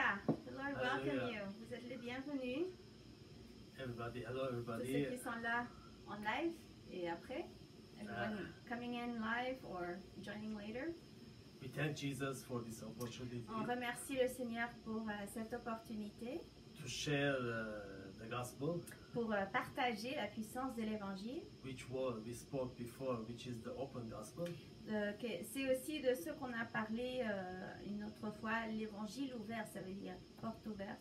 Alléluia. The Lord welcome you. Vous êtes les bienvenus. Everybody, hello Tous everybody. ceux qui sont là en live et après. Everyone coming in live or joining later. We thank Jesus for this opportunity On remercie le Seigneur pour cette opportunité, to share the gospel, pour partager la puissance de l'Évangile. which we spoke before, which is the open gospel. C'est aussi de ce qu'on a parlé une autre fois, l'Évangile ouvert, ça veut dire porte ouverte.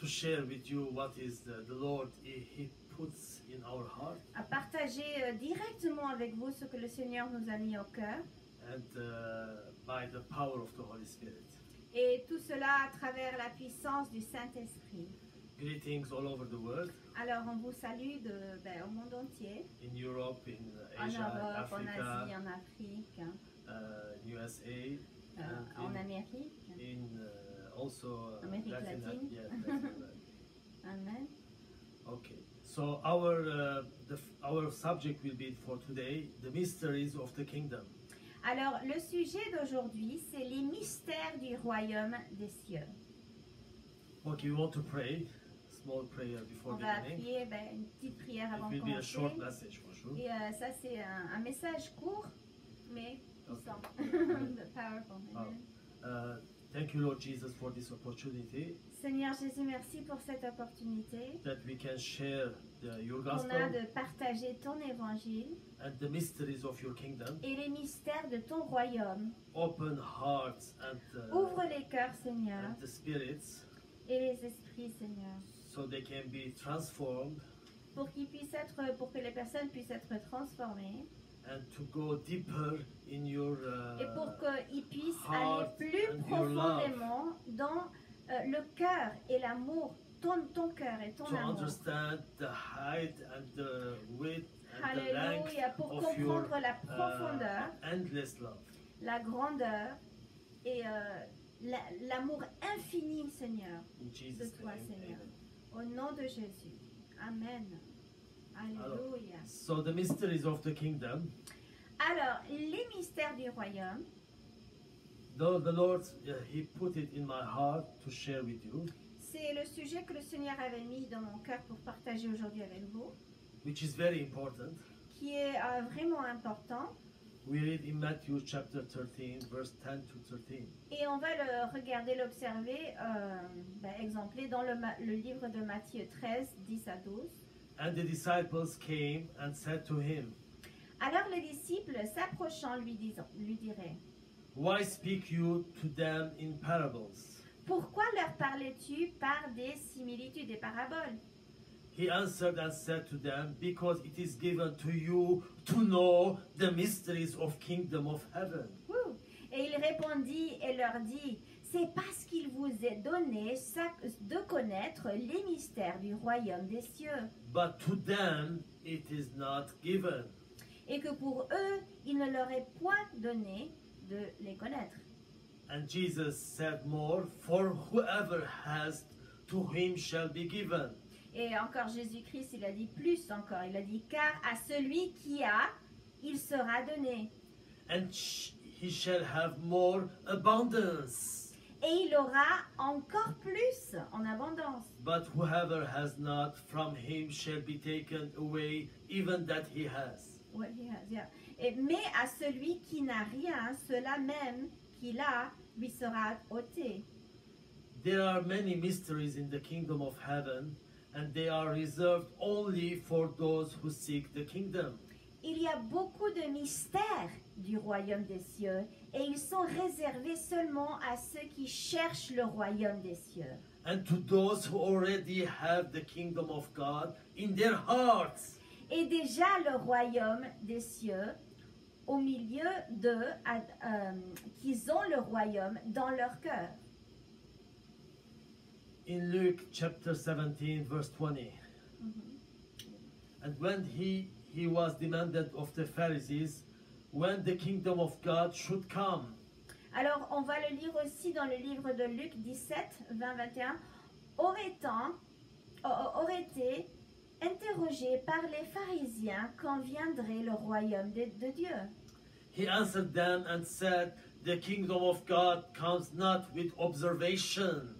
To share with you what is the Lord He puts in our heart, À partager directement avec vous ce que le Seigneur nous a mis au cœur. and by the power of the Holy Spirit. Et tout cela à travers la puissance du Saint-Esprit. Greetings all over the world, Alors on vous salue au monde entier, in Europe, in en Asia, Europe, en Africa, Asie, en Afrique, USA, and en Amérique. in also Amérique Latin, latine. yeah, Latin America. Amen. Okay, so our subject will be for today the mysteries of the kingdom. Alors le sujet d'aujourd'hui, c'est les mystères du royaume des cieux. Okay, we want to pray, small prayer before On va beginning. prier une petite prière avant It de will be a short commencer. message for sure. Et ça c'est un message court, mais puissant. Powerful. Amen. Thank you, Lord Jesus, for this opportunity Seigneur Jésus, merci pour cette opportunité that we can share your qu'on a gospel de partager ton évangile and the mysteries of your kingdom. et les mystères de ton royaume. Open hearts Ouvre les cœurs, Seigneur, and the spirits, et les esprits, Seigneur, so they can be transformed pour que les personnes puissent être transformées and to go deeper in your et pour qu'ils puissent aller heart plus and your love. profondément dans le cœur et l'amour, ton cœur et ton to amour. understand the height and the width and the length Alléluia, pour of your comprendre la profondeur, endless love. la grandeur et l'amour infini, Seigneur, In de Jesus' toi, name, Seigneur. amen. Au nom de Jésus. Amen. Alléluia. So the mysteries of the kingdom, Alors, les mystères du royaume, though the Lord, He put it in my heart to share with you, c'est le sujet que le Seigneur avait mis dans mon cœur pour partager aujourd'hui avec vous, which is very important. qui est vraiment important. We read in Matthew chapter 13, verse 10 to 13. Et on va le regarder, l'observer, exemplé dans le livre de Matthieu 13, 10 à 12. And the disciples came and said to him, Alors les disciples, s'approchant, lui diraient, Why speak you to them in parables? pourquoi leur parlais-tu par des similitudes, des paraboles? He answered and said to them, Because it is given to you to know the mysteries of kingdom of heaven. Ouh. Et il répondit et leur dit, c'est parce qu'il vous est donné de connaître les mystères du royaume des cieux, But to them it is not given. et que pour eux, il ne leur est point donné de les connaître. And Jesus said more, For whoever has, to him shall be given. Et encore Jésus-Christ, il a dit plus encore, il a dit, car à celui qui a, il sera donné, And he shall have more abundance. et il aura encore plus en abondance. But whoever has not, from him shall be taken away even that he has. What he has, yeah. Mais à celui qui n'a rien, cela même qu'il a, lui sera ôté. There are many mysteries in the kingdom of heaven, and they are reserved only for those who seek the kingdom. Il y a beaucoup de mystères du royaume des cieux, et ils sont réservés seulement à ceux qui cherchent le royaume des cieux. And to those who already have the kingdom of God in their hearts. Et déjà le royaume des cieux, au milieu d'eux, qu'ils ont le royaume dans leur cœur. In Luke chapter 17, verse 20. And when he was demanded of the Pharisees when the kingdom of God should come. Alors, on va le lire aussi dans le livre de Luc 17, 20, 21. Aurait été interrogé par les pharisiens quand viendrait le royaume de Dieu. He answered them and said, The kingdom of God comes not with observation.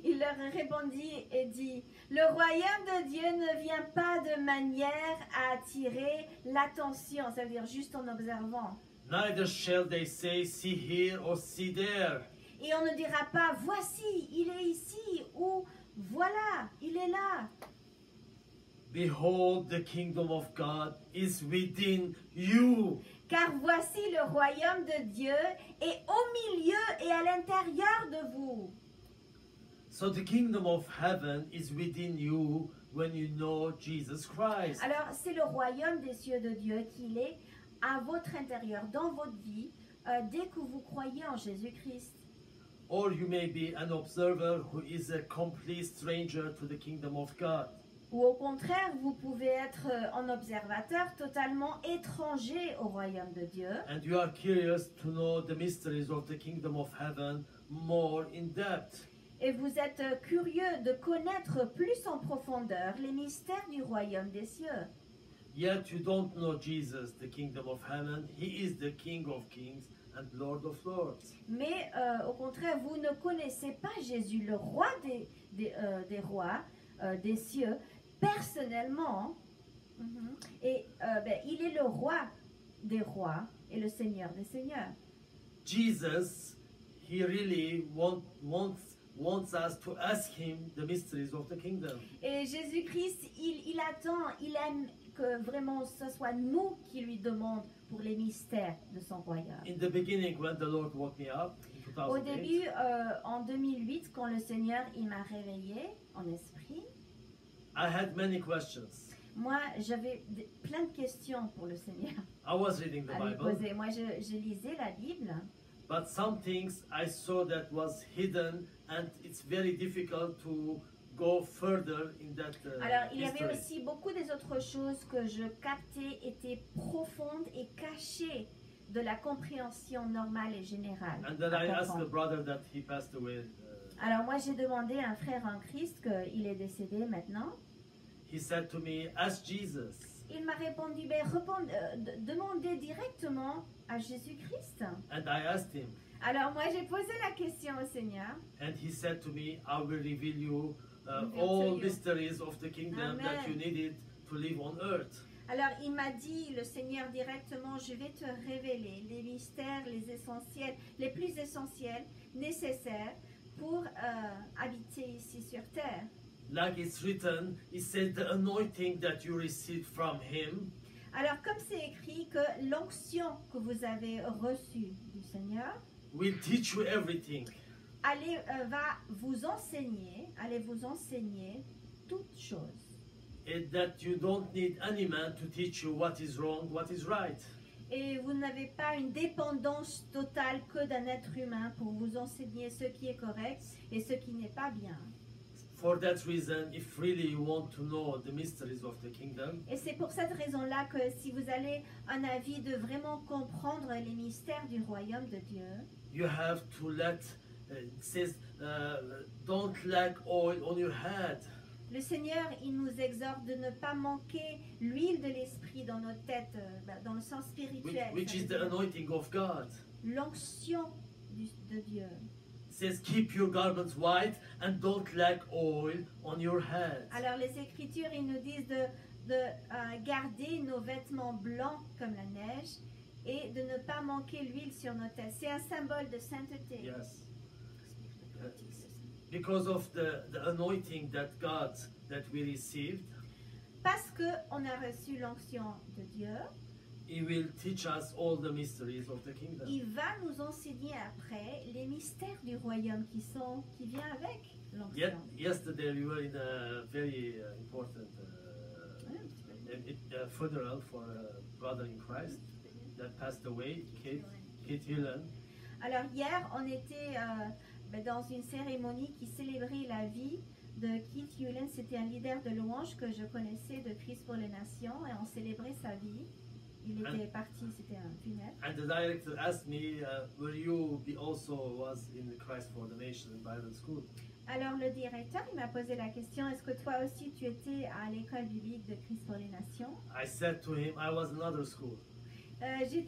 Il leur répondit et dit, le royaume de Dieu ne vient pas de manière à attirer l'attention, ça veut dire juste en observant. Neither shall they say, see here or see there. Et on ne dira pas, voici, il est ici, ou voilà, il est là. Behold, the kingdom of God is within you. Car voici le royaume de Dieu est au milieu et à l'intérieur de vous. So the kingdom of heaven is within you when you know Jesus Christ. Alors, c'est le royaume des cieux de Dieu qu'il est à votre intérieur, dans votre vie, dès que vous croyez en Jésus-Christ. Or you may be an observer who is a complete stranger to the kingdom of God. Ou au contraire, vous pouvez être un observateur totalement étranger au royaume de Dieu. And you are curious to know the mysteries of the kingdom of heaven more in depth. Et vous êtes curieux de connaître plus en profondeur les mystères du royaume des cieux. Yet you don't know Jesus, the kingdom of heaven. He is the King of kings and Lord of lords. Mais au contraire, vous ne connaissez pas Jésus, le roi des rois, des cieux, personnellement. Et il est le roi des rois et le Seigneur des seigneurs. Jesus, he really wants us to ask him the mysteries of the kingdom. Et Jésus-Christ, il attend, il aime que vraiment ce soit nous qui lui demandons pour les mystères de son royaume. In the beginning, when the Lord woke me up in Au 2008, début, en 2008, quand le Seigneur il m'a réveillée en esprit, I had many questions. moi j'avais plein de questions pour le Seigneur I was reading the à lui Bible, poser. Moi je lisais la Bible, but some things I saw that was hidden, and it's very difficult to go further in that alors il y avait history. aussi beaucoup des autres choses que je captais étaient profondes et cachées de la compréhension normale et générale. And then à I asked the comprendre. brother that he passed away. Alors moi j'ai demandé à un frère en Christ qu'il est décédé maintenant. He said to me, "Ask Jesus." Il m'a répondu, demandez directement à Jésus-Christ. And I asked him, Alors moi j'ai posé la question au Seigneur. and he said to me, "I will reveal you Reveal to all you. mysteries of the kingdom that you Amen. needed to live on earth." Alors il m'a dit, le Seigneur directement, je vais te révéler les mystères, les essentiels, les plus essentiels, nécessaires pour habiter ici sur terre. Like it's written, it said the anointing that you received from him Alors comme c'est écrit que l'onction que vous avez reçue du Seigneur, will teach you everything. va vous enseigner, allez vous enseigner toutes choses. And that you don't need any man to teach you what is wrong, what is right. Et vous n'avez pas une dépendance totale que d'un être humain pour vous enseigner ce qui est correct et ce qui n'est pas bien. For that reason, if really you want to know the mysteries of the kingdom, Et c'est pour cette raison-là que si vous avez un avis de vraiment comprendre les mystères du royaume de Dieu, you have to let, it says, don't lack oil on your head. le Seigneur, il nous exhorte de ne pas manquer l'huile de l'esprit dans nos têtes, dans le sens spirituel. Which ça is veut the dire anointing of God. l'onction de Dieu. It says, keep your garments white and don't lack oil on your head. Alors les Écritures, ils nous disent de garder nos vêtements blancs comme la neige et de ne pas manquer l'huile sur nos têtes. C'est un symbole de sainteté. Yes. Because of the anointing that we received, Parce qu'on a reçu l'onction de Dieu, He will teach us all the mysteries of the kingdom. il va nous enseigner après les mystères du royaume qui vient avec l'onction. Yesterday we were in a very important funeral for a brother in Christ that passed away, Kate Hillen. Alors hier, on était dans une cérémonie qui célébrait la vie de Keith Hewlett. C'était un leader de louange que je connaissais de Christ pour les Nations et on célébrait sa vie. Il était parti, c'était un funéraire. And the director asked me, will you be also was in the Christ for the Nation Bible School? Alors le directeur, il m'a posé la question, est-ce que toi aussi tu étais à l'école biblique de Christ pour les Nations? I said to him, I was in another school. J'ai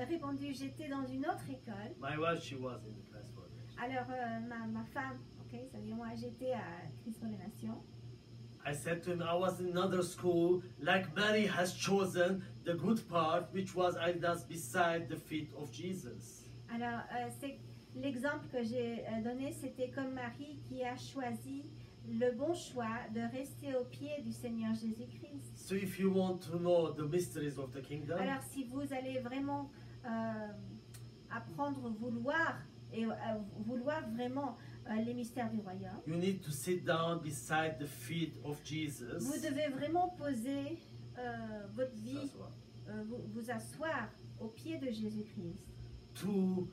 répondu, j'étais dans une autre école. My wife, she was in the Christ for the Nation. Alors, ma femme, ok, c'est-à-dire moi, j'étais à Christ pour les Nations. I said to him, I was in another school, like Mary has chosen the good part, which was I was beside the feet of Jesus. Alors, c'est l'exemple que j'ai donné, c'était comme Marie qui a choisi le bon choix de rester au pied du Seigneur Jésus-Christ. So if you want to know the mysteries of the kingdom, Alors, si vous allez vraiment apprendre, vouloir vraiment les mystères du royaume, you need to sit down beside the feet of Jesus. vous devez vraiment poser votre vie, S'asseoir. vous asseoir au pied de Jésus-Christ. To,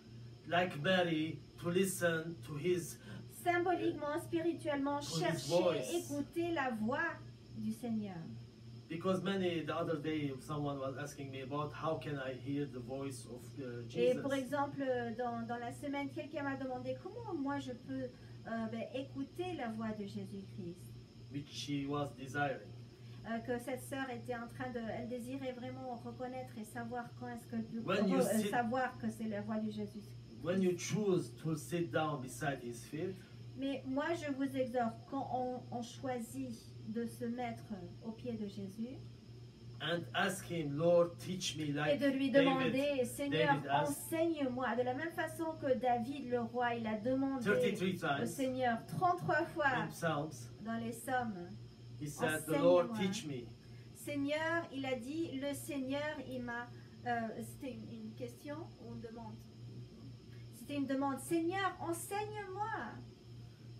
like Mary, to listen to his, Symboliquement, spirituellement, his chercher, voice. écouter la voix du Seigneur. because the other day someone was asking me about how can I hear the voice of Et Jesus. pour exemple, dans la semaine, quelqu'un m'a demandé comment moi je peux écouter la voix de Jésus-Christ. Which she was desiring. Que cette sœur était en train de, elle désirait vraiment reconnaître et savoir quand est-ce que When you sit- savoir que c'est la voix de Jésus. When you choose to sit down beside his feet, Mais moi je vous exhorte, quand on choisit de se mettre au pied de Jésus and ask him, Lord, teach me et like de lui David. demander, Seigneur, David asked- enseigne-moi, de la même façon que David le roi, il a demandé 33 au times Seigneur 33 fois in Psalms, dans les psaumes. he said, the Lord teach me. Seigneur, il a dit, le Seigneur, il m'a... C'était une question ou une demande? C'était une demande. Seigneur, enseigne-moi.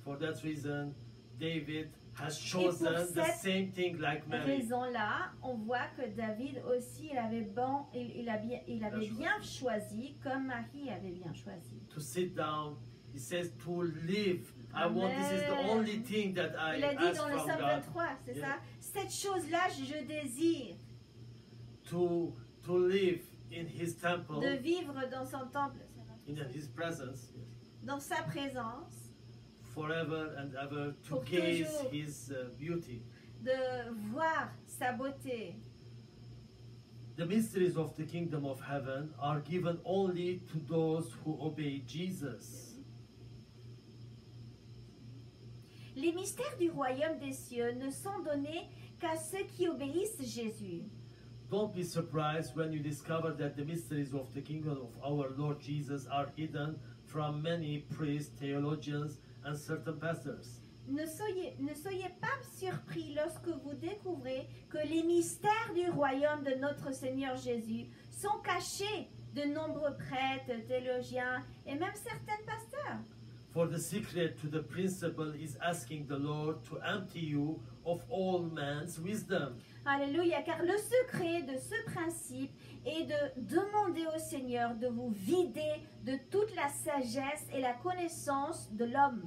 For that reason, David has chosen the cette same thing like Mary. Raison-là, on voit que David aussi, il avait bien choisi, comme Marie avait bien choisi. To sit down, he says to live. I want, this is the Amen. only thing that I Il a dit ask dans le from Psaume God. 23, c'est Yeah. ça? Cette chose-là, je désire To live in his temple, de vivre dans son temple, in his presence, yes, dans sa présence, forever and ever, to Pour gaze toujours. his beauty. de voir sa beauté. The mysteries of the kingdom of heaven are given only to those who obey Jesus. Les mystères du royaume des cieux ne sont donnés qu'à ceux qui obéissent Jésus. Don't be surprised when you discover that the mysteries of the kingdom of our Lord Jesus are hidden from many priests, theologians, and certain pastors. Ne soyez pas surpris lorsque vous découvrez que les mystères du royaume de notre Seigneur Jésus sont cachés de nombreux prêtres, théologiens et même certains pasteurs. For the secret to the principle is asking the Lord to empty you of all man's wisdom. Alléluia, car le secret de ce principe est de demander au Seigneur de vous vider de toute la sagesse et la connaissance de l'homme.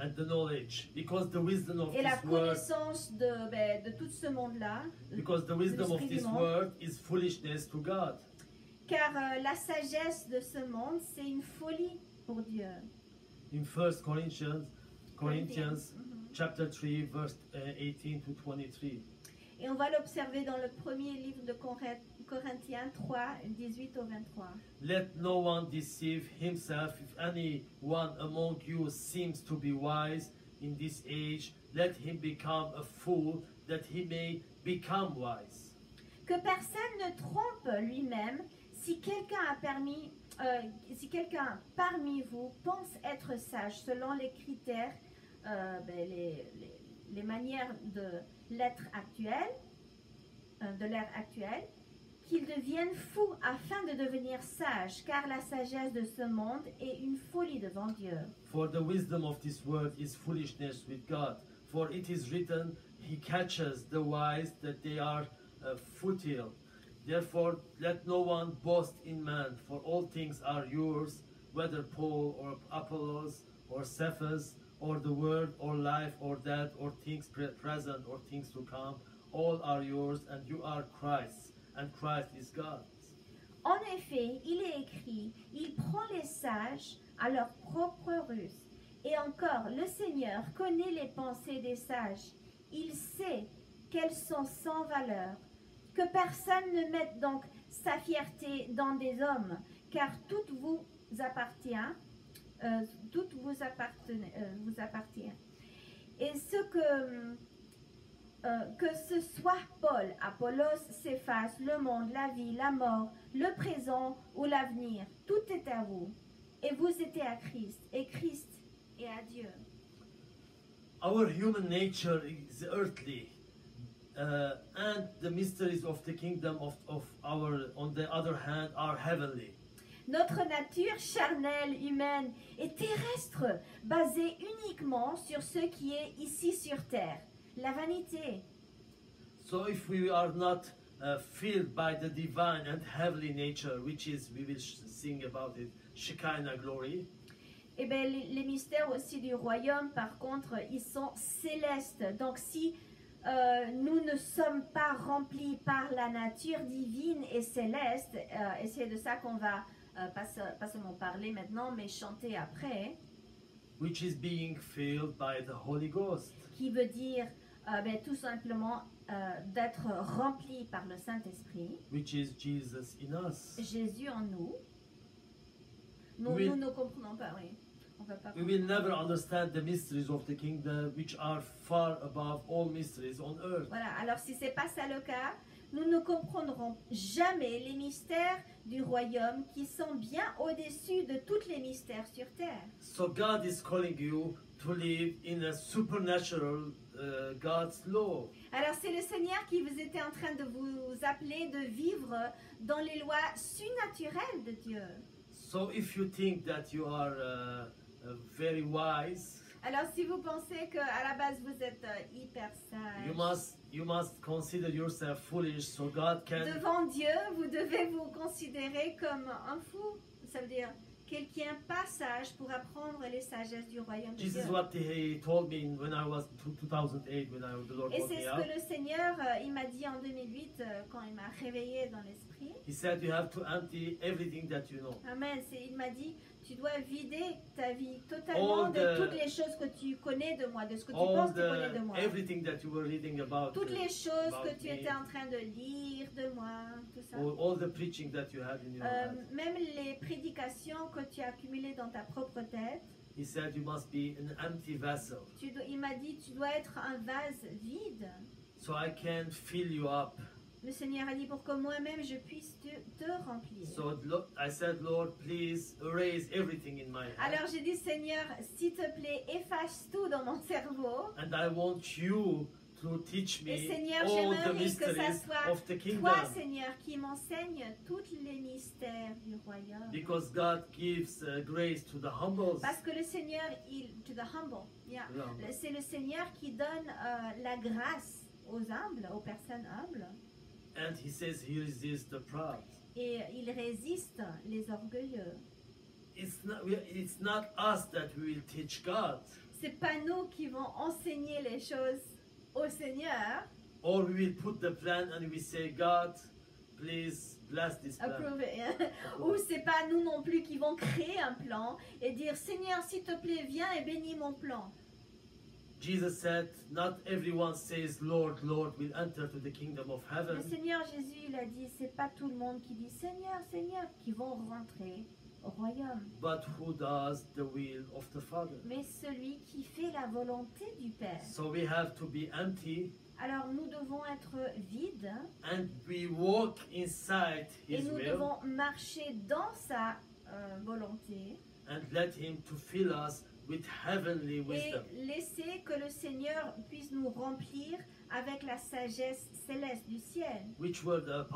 And the knowledge, because the wisdom of Et la this word, connaissance de tout ce monde-là. because the wisdom of l'esprit this du monde. word is foolishness to God. Car la sagesse de ce monde, c'est une folie pour Dieu. In 1 Corinthians Mhm. chapter 3, verse 18 to 23. Et on va l'observer dans le premier livre de Corinthiens 3, 18 au 23. Let no one deceive himself. If anyone among you seems to be wise in this age, let him become a fool, that he may become wise. Que personne ne trompe lui-même. Si quelqu'un parmi vous pense être sage selon les critères, les manières de l'être actuel, de l'ère actuelle, qu'il devienne fou afin de devenir sage, car la sagesse de ce monde est une folie devant Dieu. For the wisdom of this world is foolishness with God. For it is written, He catches the wise that they are futile. Therefore, let no one boast in man, for all things are yours, whether Paul or Apollos or Cephas or the word or life or death or things present or things to come. All are yours, and you are Christ's, and Christ is God's. En effet, il est écrit, il prend les sages à leur propre ruse. Et encore, le Seigneur connaît les pensées des sages. Il sait qu'elles sont sans valeur. Que personne ne mette donc sa fierté dans des hommes, car tout vous appartient, tout vous appartient. Et que ce soit Paul, Apollos, Céphas, le monde, la vie, la mort, le présent ou l'avenir, tout est à vous. Et vous étiez à Christ, et Christ est à Dieu. Our human nature is earthly, and the mysteries of the kingdom of our, on the other hand, are heavenly. Notre nature charnelle, humaine et terrestre, basée uniquement sur ce qui est ici sur terre, la vanité. So if we are not filled by the divine and heavenly nature, which is, we will sing about it, Shekinah glory, Eh bien, les mystères aussi du royaume, par contre, ils sont célestes. Donc, si nous ne sommes pas remplis par la nature divine et céleste, et c'est de ça qu'on va pas seulement parler maintenant, mais chanter après, which is being filled by the Holy Ghost. qui veut dire tout simplement d'être rempli par le Saint-Esprit, Which is Jesus in us. Jésus en nous. Nous ne comprenons pas, oui. On va pas We will never understand the mysteries of the kingdom, which are far above all mysteries on earth. Voilà, alors si c'est pas ça le cas, nous ne comprendrons jamais les mystères du royaume qui sont bien au-dessus de tous les mystères sur terre. So God is calling you to live in a supernatural God's law. Alors c'est le Seigneur qui vous était en train de vous appeler de vivre dans les lois surnaturelles de Dieu. So if you think that you are very wise, Alors si vous pensez qu'à la base vous êtes hyper sage, you must consider yourself foolish, so God can. devant Dieu, vous devez vous considérer comme un fou. Ça veut dire quelqu'un pas sage pour apprendre les sagesses du royaume de This Dieu. is what he told me when I was 2008 when the Lord Et woke c'est me ce up. que le Seigneur il m'a dit en 2008 quand il m'a réveillé dans l'esprit. He said you have to empty everything that you know. Amen. Il m'a dit, tu dois vider ta vie totalement de toutes les choses que tu connais de moi, de ce que tu penses que tu connais de moi. Everything that you were reading about. Toutes les choses about que tu me, étais en train de lire de moi, tout ça. all the preaching that you had in your heart. Même les prédications que tu as accumulées dans ta propre tête. He said you must be an empty vessel. Il m'a dit, tu dois être un vase vide. So I can fill you up. Le Seigneur a dit pour que moi-même je puisse te remplir. So I said, Lord, please erase everything in my head. Alors j'ai dit, Seigneur, s'il te plaît, efface tout dans mon cerveau. And I want you to teach me Et Seigneur, all the j'aimerais que ça mysteries soit of the kingdom. toi, Seigneur, qui m'enseigne tous les mystères du royaume. Because God gives grace to the humble. Parce que le Seigneur, to the humble, yeah. C'est le Seigneur qui donne la grâce aux humbles, aux personnes humbles. And he says he resists the proud. Et il résiste les orgueilleux. It's not us that will teach God. C'est pas nous qui vont enseigner les choses au Seigneur. Or we will put the plan and we say, God, please bless this plan. Approve it. Ou c'est pas nous non plus qui vont créer un plan et dire, Seigneur, s'il te plaît, viens et bénis mon plan. Jesus said, not everyone says, Lord, Lord, will enter to the kingdom of heaven. Le Seigneur Jésus, il a dit, c'est pas tout le monde qui dit Seigneur, Seigneur, qui vont rentrer au royaume. But who does the will of the Father? Mais celui qui fait la volonté du Père. So we have to be empty. Alors nous devons être vides. And we walk inside Et His nous will. devons marcher dans sa volonté. And let Him to fill us with heavenly Et wisdom. laisser que le Seigneur puisse nous remplir avec la sagesse céleste du ciel. Which were the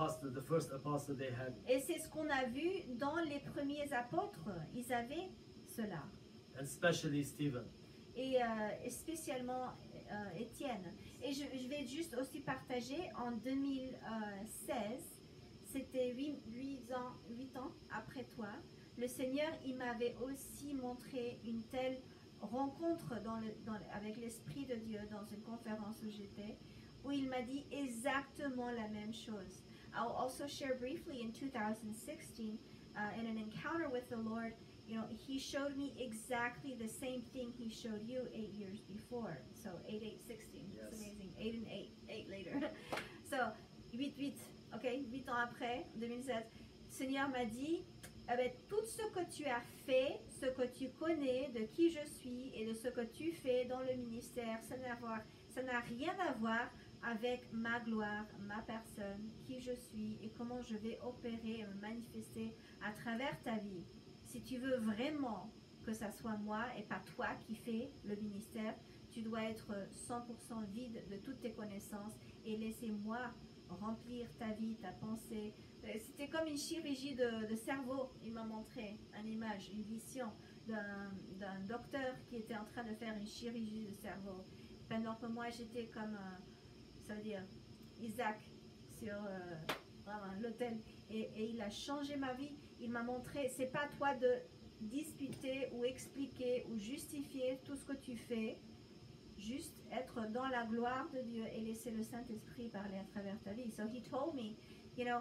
first apostle they had. Et c'est ce qu'on a vu dans les premiers apôtres. Ils avaient cela. And especially Stephen. Et spécialement Étienne. Et je vais juste aussi partager en 2016, c'était 8 ans après toi, le Seigneur il m'avait aussi montré une telle rencontre avec l'Esprit de Dieu dans une conférence où j'étais, où il m'a dit exactement la même chose. I'll also share briefly in 2016, in an encounter with the Lord, you know, he showed me exactly the same thing he showed you 8 years before. So 8, 8, 16. Yes. It's amazing. 8 and 8 later. So 8, okay? 8 ans après, 2007, le Seigneur m'a dit, eh ben, tout ce que tu as fait ce que tu connais de qui je suis et de ce que tu fais dans le ministère. Ça n'a rien à voir avec ma gloire, ma personne, qui je suis et comment je vais opérer et me manifester à travers ta vie. Si tu veux vraiment que ça soit moi et pas toi qui fais le ministère, tu dois être 100% vide de toutes tes connaissances et laisser moi remplir ta vie, ta pensée. C'était comme une chirurgie de cerveau. Il m'a montré une image, une vision d'un docteur qui était en train de faire une chirurgie de cerveau. Pendant que moi j'étais comme, ça veut dire, Isaac sur l'autel. Et il a changé ma vie. Il m'a montré, c'est pas toi de disputer ou expliquer ou justifier tout ce que tu fais. Juste être dans la gloire de Dieu et laisser le Saint-Esprit parler à travers ta vie. So he told me, you know,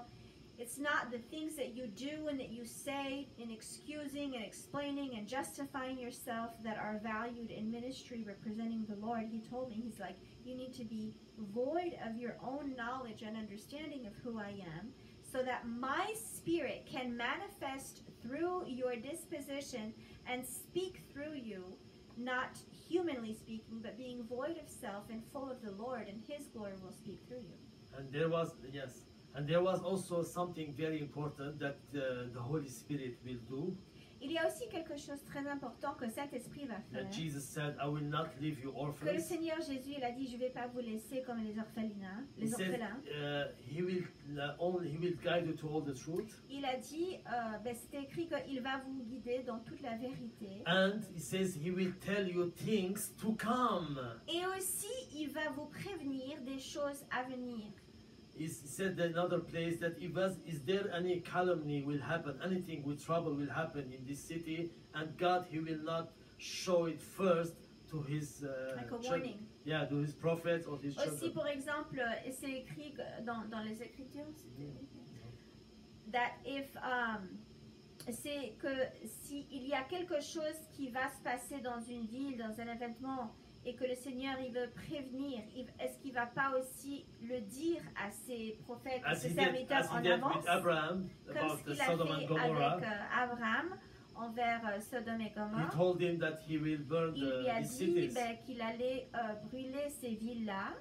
it's not the things that you do and that you say in excusing and explaining and justifying yourself that are valued in ministry representing the Lord. He told me, he's like, you need to be void of your own knowledge and understanding of who I am, so that my spirit can manifest through your disposition and speak through you, not humanly speaking, but being void of self and full of the Lord, and His glory will speak through you. And there was also something very important that the Holy Spirit will do. Il y a aussi quelque chose de très important que Saint-Esprit va faire. That Jesus said, I will not leave you Que le orphans. Seigneur Jésus, il a dit, je ne vais pas vous laisser comme les orphelins. He said, he will guide you to all the truth. Il a dit, c'était écrit qu'il va vous guider dans toute la vérité. And he says he will tell you things to come. Et aussi, il va vous prévenir des choses à venir. He said in another place that is there any calumny will happen, anything with trouble will happen in this city, and God he will not show it first to his Like a warning. Yeah, to his prophets or his Aussi, children. pour exemple, et c'est écrit dans les Écritures, that if c'est que s'il y a quelque chose qui va se passer dans une ville, dans un événement, et que le Seigneur il veut prévenir, est-ce qu'il ne va pas aussi le dire à ses prophètes, à ses serviteurs en avance, Abraham, comme ce qu'il a Sodom and fait Gomorrah. avec Abraham envers Sodome et He Gomorrhe. told him that he will burn Il lui a his dit cities. qu'il allait brûler ces villes-là.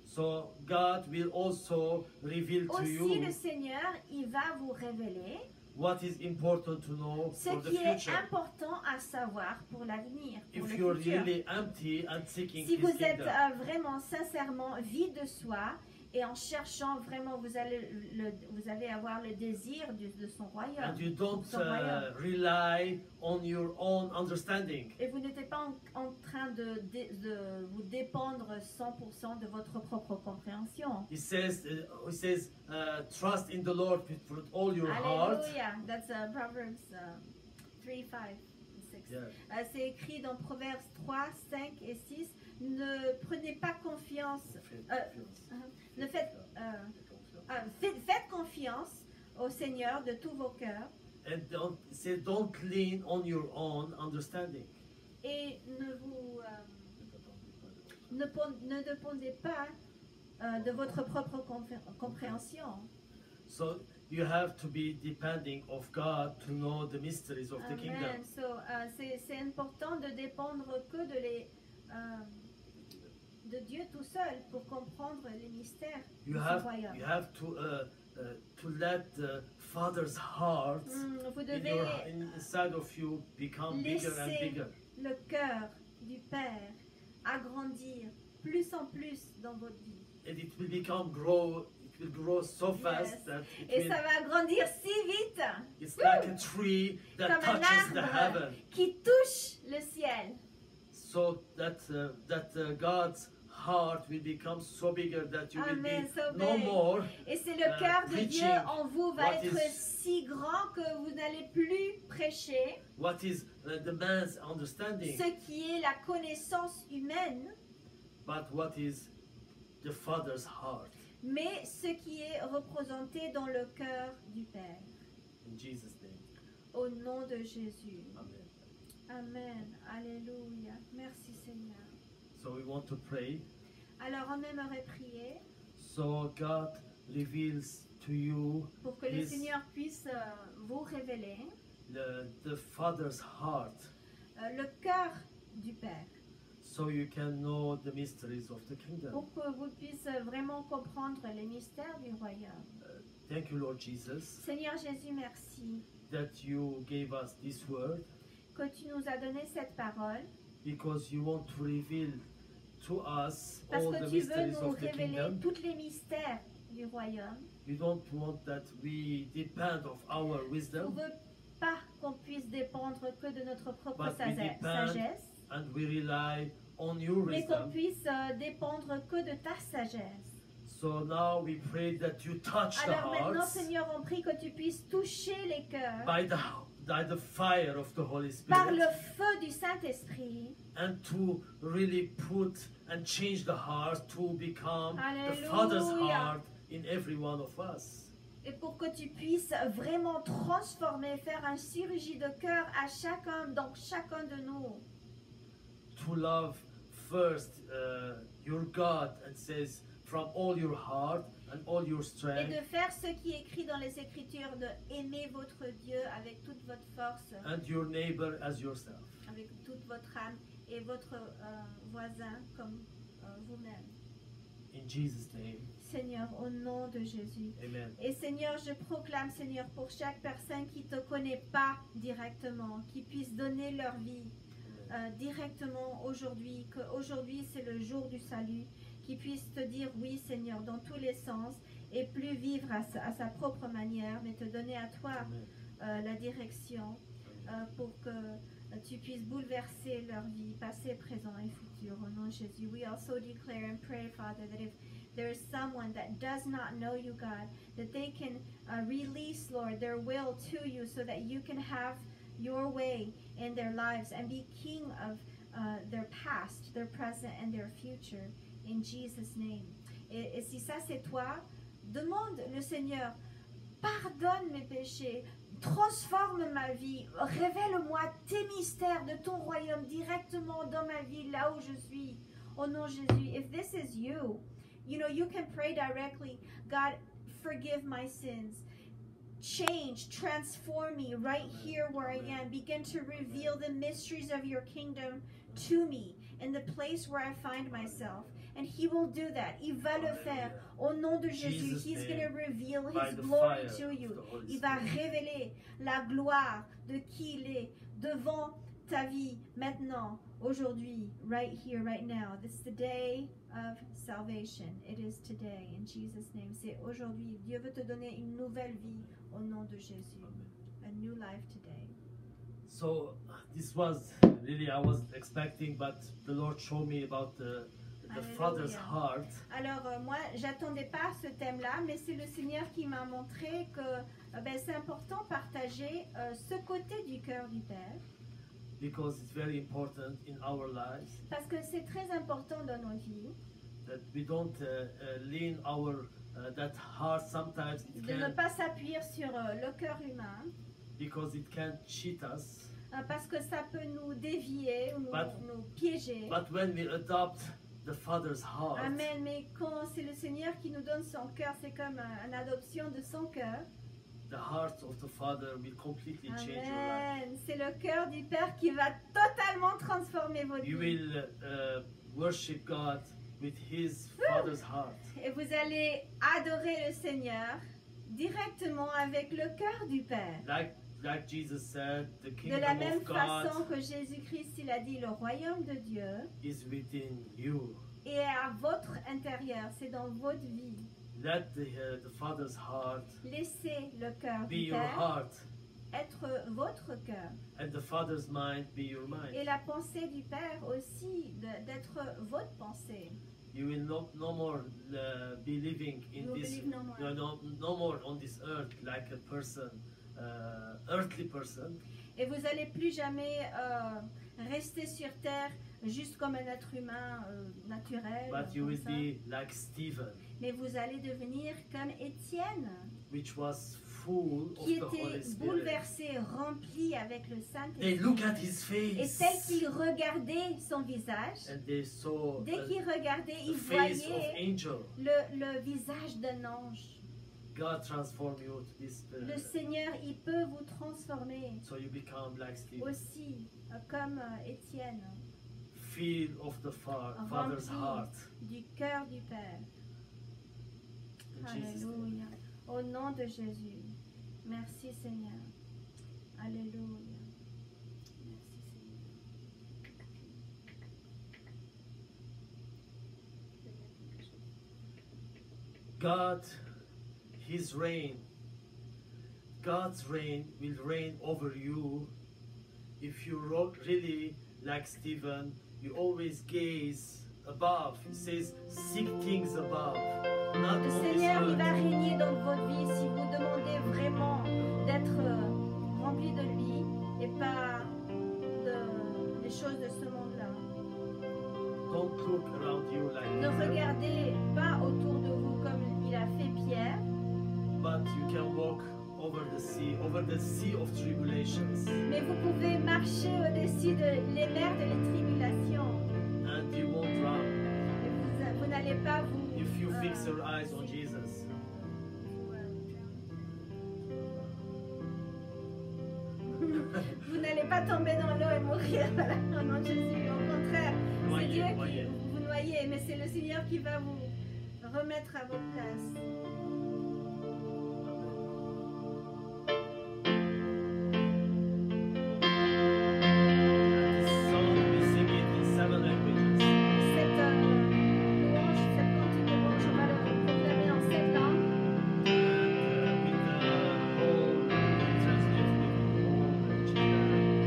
So God will also reveal to Aussi, you le Seigneur, il va vous révéler what is important to know ce for the qui est future. important à savoir pour l'avenir, pour If le you're futur. really empty and seeking Si His vous êtes kingdom. vraiment, sincèrement vide de soi et en cherchant vraiment, vous allez avoir le désir de son royaume. And you don't Son royaume. rely on your own understanding. Et vous n'êtes pas en train de vous dépendre 100% de votre propre compréhension. He says, trust in the Lord with all your heart. Alléluia. That's Proverbs 3, 5, 6. Yeah. C'est écrit dans Proverbes 3, 5 et 6. Ne prenez pas confiance. Faites confiance au Seigneur de tous vos cœurs. And don't lean on your own understanding. Et ne dépendez pas de votre propre compréhension. So you have to be depending of God to know the mysteries of the kingdom. Amen. So, c'est important de dépendre que de Dieu tout seul pour comprendre les mystères You de son have royaume. to let the Father's heart Vous devez inside of you become bigger and laisser bigger. le cœur du Père agrandir plus en plus dans votre vie. And it will grow so fast Yes. that Et ça va grandir si vite, it's like a tree that comme un touches the arbre heaven. qui touche le ciel. So that God's heart will become so bigger that you will Amen, be so no big. more Et c'est le cœur de Dieu preaching en vous va what être is- si grand que vous n'allez plus prêcher what is the man's understanding, ce qui est la connaissance humaine, but what is the Father's heart. mais ce qui est représenté dans le cœur du Père. In Jesus' name. Au nom de Jésus. Amen. Amen. Alléluia. Merci Seigneur. So we want to pray. Alors on aimerait prier So God reveals to you pour que le His- Seigneur puisse vous révéler the Father's heart, le cœur du Père, so you can know the mysteries of the kingdom. pour que vous puissiez vraiment comprendre les mystères du royaume. Thank you, Lord Jesus, Seigneur Jésus, merci that you gave us this word, que tu nous as donné cette parole, because you want to reveal to us parce all que the tu veux mysteries nous of the révéler kingdom. tous les mystères du royaume. You don't want that we depend of our Tu ne wisdom, veux pas qu'on puisse dépendre que de notre propre But we depend sagesse, and we rely on your mais qu'on wisdom. puisse dépendre que de ta sagesse. So now we pray that you touch the Alors maintenant, hearts Seigneur, on prie que tu puisses toucher les cœurs by the fire of the Holy par le Spirit, feu du Saint-Esprit. and to really put and change the heart to become the Alléluia. Father's heart in every one of us. Et pour que tu puisses vraiment transformer, faire un chirurgie de cœur à chacun, dans chacun de nous. To love first your God, and says from all your heart and all your Et strength, de faire ce qui est écrit dans les Écritures, de aimer votre Dieu avec toute votre force, and your neighbor as yourself. avec toute votre âme, et votre voisin comme vous-même. In Jesus' name, Seigneur, au nom de Jésus. amen. Et Seigneur, je proclame, Seigneur, pour chaque personne qui ne te connaît pas directement, qui puisse donner leur vie directement aujourd'hui, qu'aujourd'hui c'est le jour du salut, qui puisse te dire oui, Seigneur, dans tous les sens, et plus vivre à sa propre manière, mais te donner à toi Amen. la direction pour que tu puisses bouleverser leur vie, passé, présent et futur. Au nom de Jésus. We also declare and pray, Father, that if there is someone that does not know you, God, that they can release, Lord, their will to you so that you can have your way in their lives and be king of their past, their present, and their future. In Jesus' name. Et si ça c'est toi, demande le Seigneur, pardonne mes péchés, transforme ma vie, révèle-moi tes mystères de ton royaume directement dans ma vie, là où je suis. Au nom de Jésus. If this is you, you can pray directly, God, forgive my sins. Change, transform me right here where I am. Begin to reveal the mysteries of your kingdom to me in the place where I find myself. And he will do that. Il va le faire. Au nom de Jésus, he's going to reveal his glory to you. Il va révéler la gloire de qui il est devant ta vie maintenant, aujourd'hui, right here, right now. This is the day of salvation. It is today, in Jesus' name. C'est aujourd'hui. Dieu veut te donner une nouvelle vie au nom de Jésus. A new life today. So this was really, I wasn't expecting, but the Lord showed me about the Alléluia. Father's heart. Alors moi, j'attendais pas ce thème-là, mais c'est le Seigneur qui m'a montré que c'est important de partager ce côté du cœur du Père. Because it's very important in our lives Parce que c'est très important dans nos vies that we don't lean our that heart. Sometimes it de ne can, pas s'appuyer sur le cœur humain, because it can cheat us. parce que ça peut nous dévier ou nous piéger. But when we adopt the Father's heart, Amen. Mais quand c'est le Seigneur qui nous donne son cœur, c'est comme une adoption de son cœur. the heart of the Father will completely change your life. Amen. C'est le cœur du Père qui va totalement transformer votre You vie. will worship God with His Father's heart. Et vous allez adorer le Seigneur directement avec le cœur du Père. Like Jesus said, the De la kingdom même of God façon que Jésus-Christ, il a dit, le royaume de Dieu is within you. est à votre intérieur, c'est dans votre vie. Let the Father's heart Laissez le cœur be du your Père heart, être votre cœur. and the Father's mind be your Et mind. la pensée du Père aussi, d'être votre pensée. You will no more be living in You will this, believe no more. no more on this earth like a person, earthly person. Et vous n'allez plus jamais rester sur terre juste comme un être humain naturel. But you comme will ça. be like Stephen, Mais vous allez devenir comme Étienne, which was full of qui the Holy était Spirit. bouleversé, rempli avec le They look Saint-Esprit. at his Et face, tel qu'il regardait son visage, and they saw dès qu'il regardait, the il face of voyait angel. le visage d'un ange. God transform you to this, Le Seigneur, il peut vous transformer so you become like Stephen. aussi, comme Étienne, Feel of the Father's heart. du cœur du Père. In Jesus' name. Alléluia. Au nom de Jésus. Merci Seigneur. Alléluia. Merci Seigneur. God, His reign, God's reign will reign over you if you really, like Stephen, you always gaze above. It says, seek things above, not Le on this Seigneur, il va earth. régner dans votre vie si vous demandez vraiment d'être rempli de lui et pas des choses de ce monde-là. Don't look around you like Ne this, regardez pas autour de vous comme il a fait Pierre, but you can walk over the sea of tribulations, mais vous pouvez marcher au-dessus de les mers de les tribulations. and you won't drown Et vous n'allez pas vous... if you fix your eyes on Jesus. Vous n'allez pas tomber dans l'eau et mourir voilà, au nom de Jésus. Au contraire, c'est Noyé, Dieu qui noyé. vous noyez, mais c'est le Seigneur qui va vous remettre à votre place. This song we sing it in 7 languages. Cette louange, cette cantique de louange, on va le proclamer en 7 langues. And with the whole, we translate with the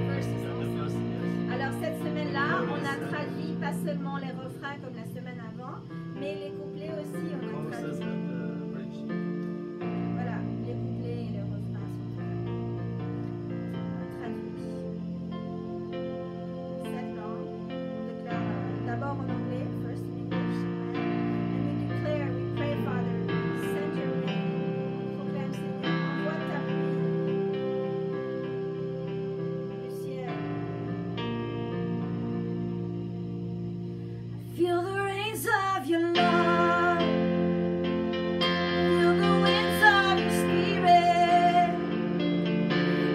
Verses the also. first, yes. Alors cette semaine-là, on a traduit pas seulement les refrains comme la semaine avant, mais les couplets aussi, on a Choruses traduit. and the bridge. Voilà, les couplets et les refrains sont traduits. Cette langue, on déclare d'abord en anglais, first in English, and we declare, we pray, Father, send your rain. On proclame, Seigneur, envoie ta pluie du ciel. I feel the rains of your love. Feel the winds of your spirit.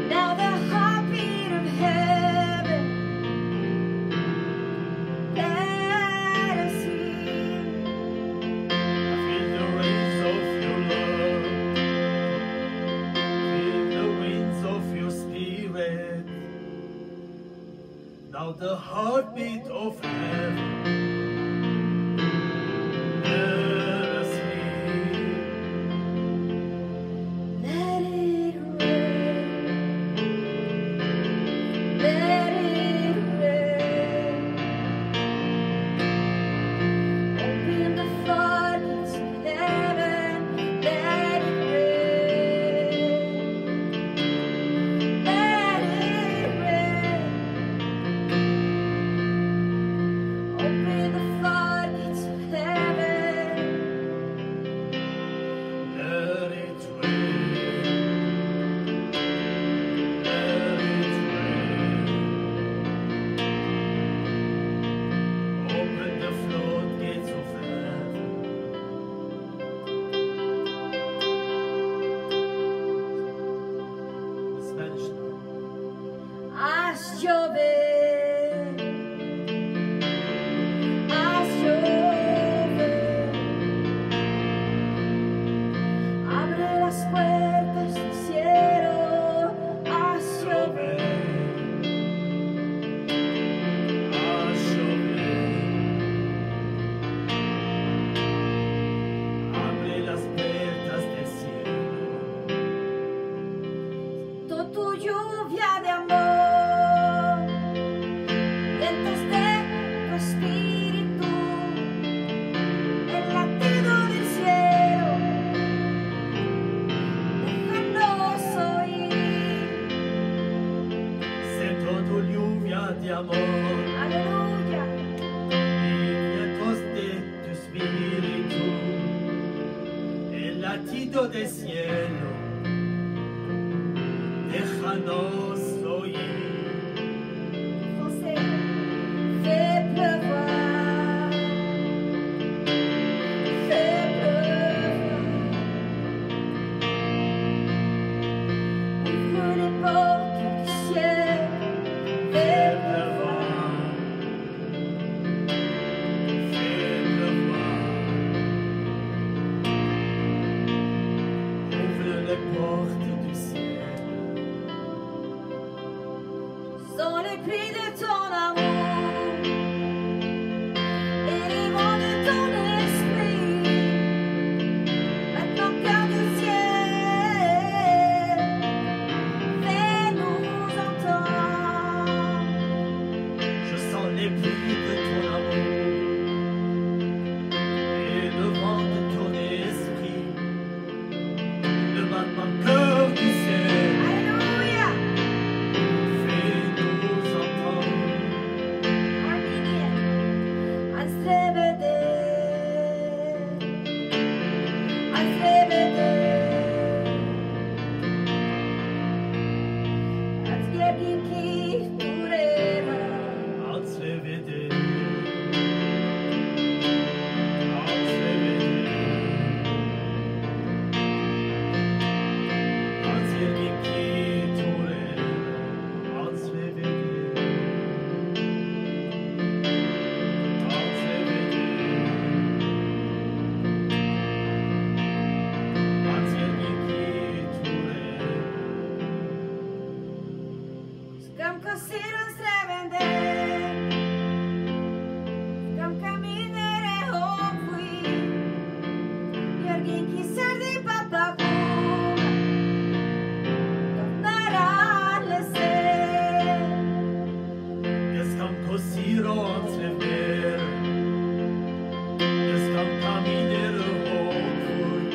Now the heartbeat of heaven. Let us hear. Feel the rains of your love. Feel the winds of your spirit. Now the heartbeat of heaven. Let us hear. Let it rain. Let it rain. Open the floodgates of heaven. Let it rain. Let it rain. Open the floodgates of heaven. Let it rain. Let it rain. Open the floodgates of heaven. Spanish now. Haz llover, haz llover, abre las puertas del cielo, haz llover, A llover. Abre las puertas del cielo. tu lluvia de amor, vientos de tu espíritu, el latido del cielo, déjanos oír, Siento tu lluvia de amor aleluya. y vientos de tu espíritu, el latido del cielo, déjanos oír. Français, fais pleuvoir, fais pleuvoir, pluie de ton amour et le vent de ton esprit, le battement cœur du ciel. Alléluia. Fais-nous entendre. Armenian. Ansevede. Ansevede. Ansvjedinki tureva. Ansevede. Skam kosiron srevende. Skam kaminere hopui. Jorginki serdi papaku. Tornarallese. Eskam kosiro ansrever, eskam kaminer hokut,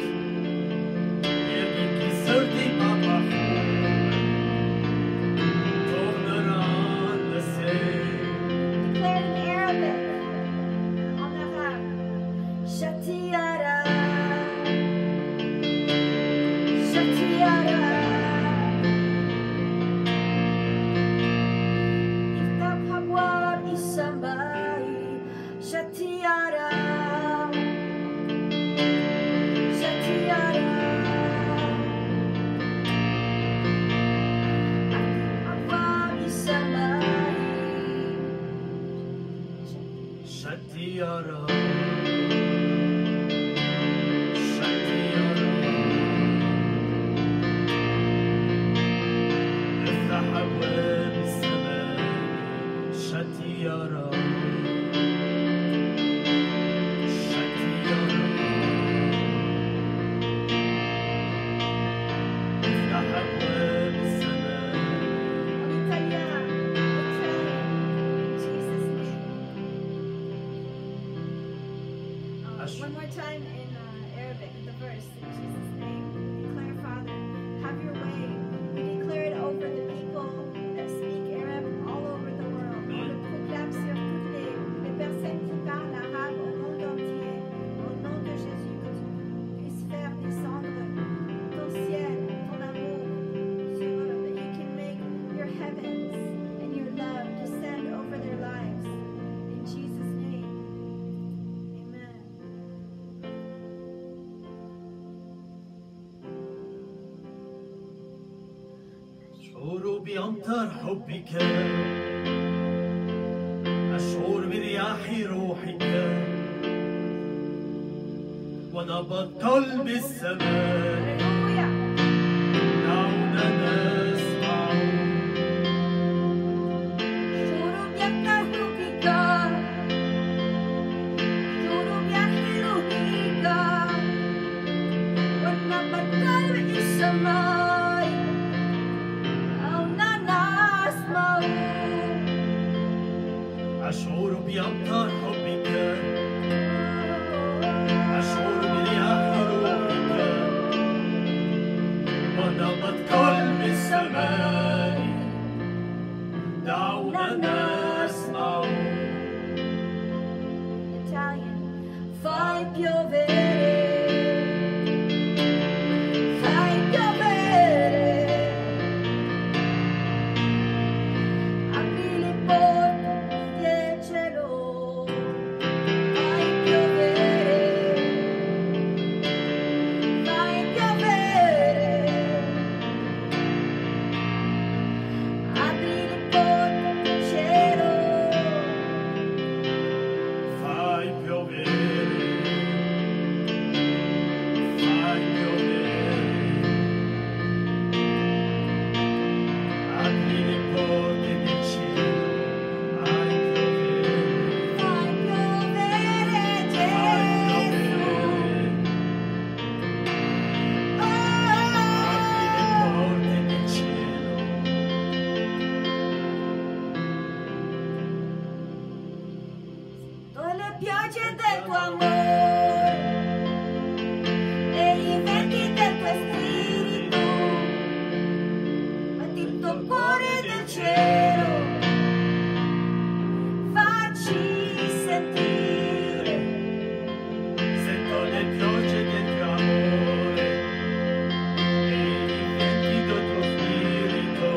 yerginki sördi papahur, tornaran lese. Declared in Arabic. En arabe. Shatiara. Shatiara. Iftah abwab السماء. Shatiara. Shatiara. أبواب السماء. Shatiyara, Shatiyara, افتح أبواب السماء. Shatiyara, Shatiyara, افتح أبواب السماء. En italien, in Jesus' name. One more time in Arabic, the verse. In Jesus' name, we declare, Father, have your way. We declare it over the people that speak Arab all over the world. On le proclame sur toutes les personnes qui parlent arabe au monde entier. Au nom de Jésus, que tu puisses faire descendre ton ciel, ton amour sur eux. That you can make your heavens and your love descend over their lives. In Jesus' name. Amen. أشعر بأمطار حبك، أشعر برياح روحك، ونبض قلب السماء. Hallelujah. دعونا نسمع شروق يفتحك. شروق يحلوك. ونبت قلب السماء. دعونا نسمع. أشعر بأمطار حبك، أشعر برياح روحك، ونبض قلب السماء. دعونا نسمع. Italian. Fai piovere. Fai piovere. Apri le porte del cielo. Fai piovere. Fai piovere. Apri le porte del cielo. Fai piovere, piogge del tuo amore e i venti del tuo spirito, battito cuore del cielo, facci sentire. Sento le piogge del tuo amore e i venti del tuo spirito,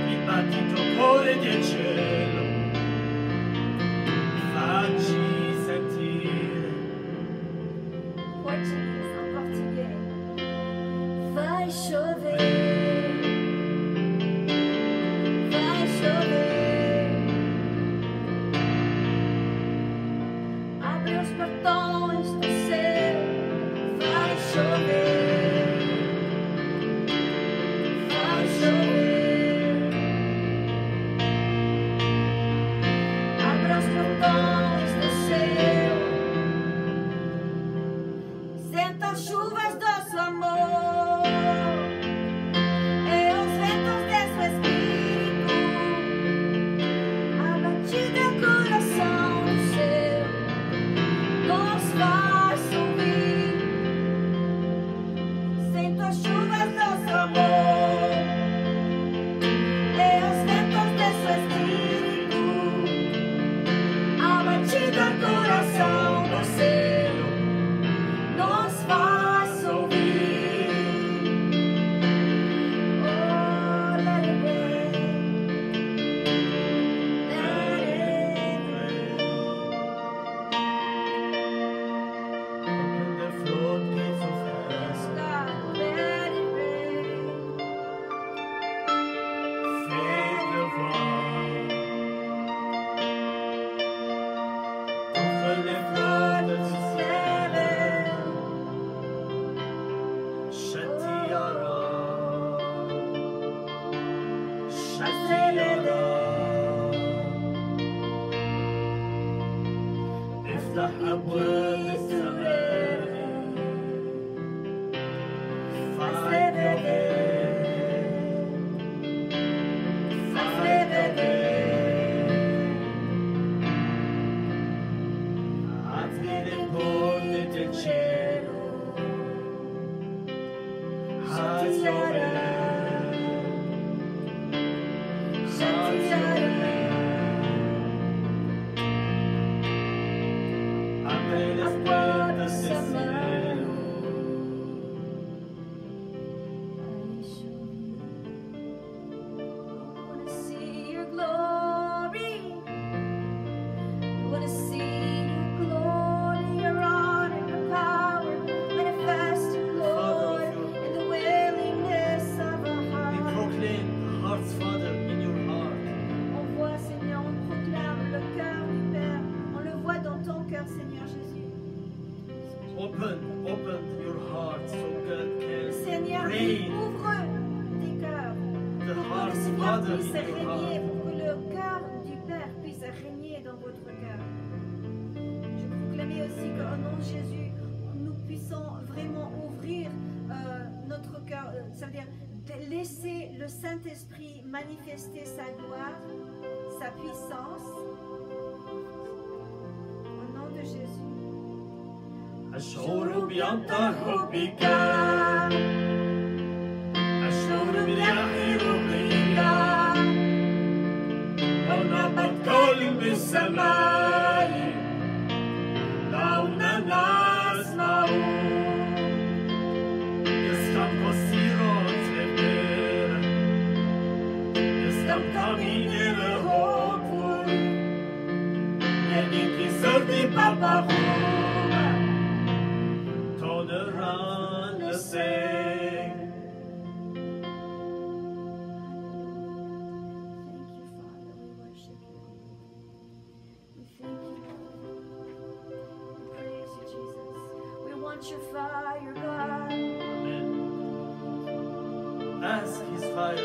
il battito cuore del cielo, facci sentire. Portuguese, en portugais. Vai chover, vai chover. Abre os portões do céu, vai chover, vai chover. Abre os portões do céu. Senta as chuvas do seu amor e os ventos de seu espírito, a batida do coração do céu nos faz ouvir. Senta as chuvas do seu amor e os ventos de seu espírito, a batida do coração do céu nos faz ouvir. Oh, let it rain, let it rain. Open the floodgates of heaven, God, let it rain. fill the ground. Open the floodgates of heaven, Shatiyara, Shatiyara. افتح أبواب السماء فعل apri le porte del cielo, haz llover, haz llover. Abre las puertas del cielo, I wanna see your glory. I wanna see your glory, your honor, your power, manifest your glory in the willingness of our we heart. proclaim the heart's Father in your heart. On voit, Seigneur, on proclame le cœur du Père. On le voit dans ton cœur, Seigneur Jésus. Open your heart so God Seigneur, can reign ouvre tes cœurs. the Pour que le heart's Seigneur Father puisse in your régner, heart. pour que le cœur du Père puisse régner dans votre cœur. Je proclamais aussi qu'au nom de Jésus, nous puissions vraiment ouvrir notre cœur, ça veut dire de laisser le Saint-Esprit manifester sa gloire, sa puissance. Au nom de Jésus. أشعر بأمطار حبك، أشعر برياح روحك، ونبض قلب السماء، دعونا نسمع. Estamos sirots lever, estamos caminhando hoppor, Vieni sordi Papa Roma, tolerant the same. Thank you, Father. We worship you. We thank you. We praise you, Jesus. We want your fire, God. Amen. Ask His fire to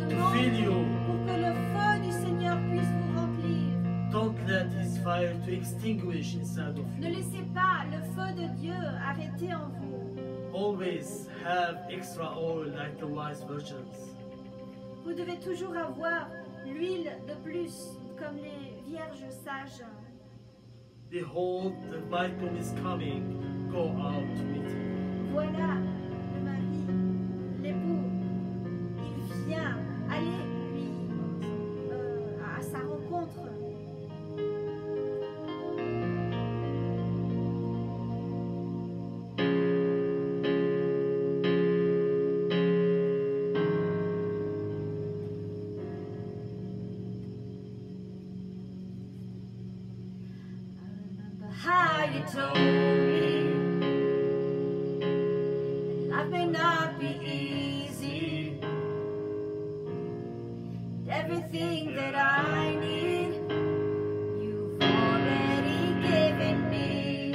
Demande fill you. pour que le feu du Seigneur puisse vous remplir. Don't let His fire to extinguish inside of Ne you. laissez pas le feu de Dieu arrêter en vous. Always have extra oil like the wise virgins. Vous devez toujours avoir l'huile de plus comme les vierges sages. Behold, the bridegroom is coming. Go out to meet him. Voilà le mari, l'époux. Il vient. Allez lui à sa rencontre. How you told me life may not be easy. Everything that I need, you've already given me.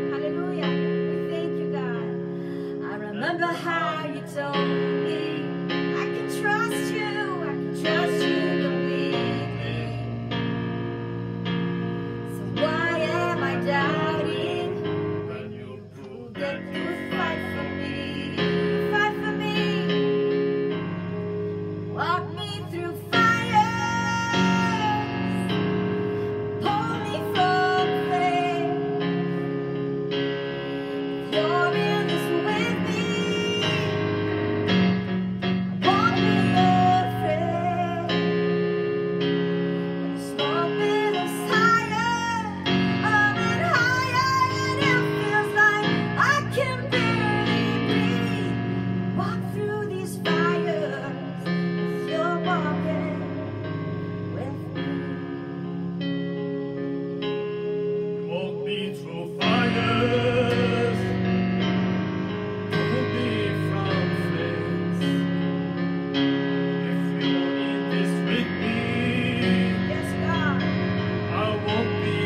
Hallelujah. We thank you, God. I remember how you told me I can trust you. I can trust you completely. So why am I doubting when you proved that you would fight for me? Fight for me. Walk me through fires. Pull me from flame. You're in this with me. I won't be afraid. The smoke is higher, and higher, and it feels like I can barely breathe. Walk through these fires, 'cause you're walking with me. Walk me through fires, pull me from flames. If you're in this with me, Yes, God, I won't be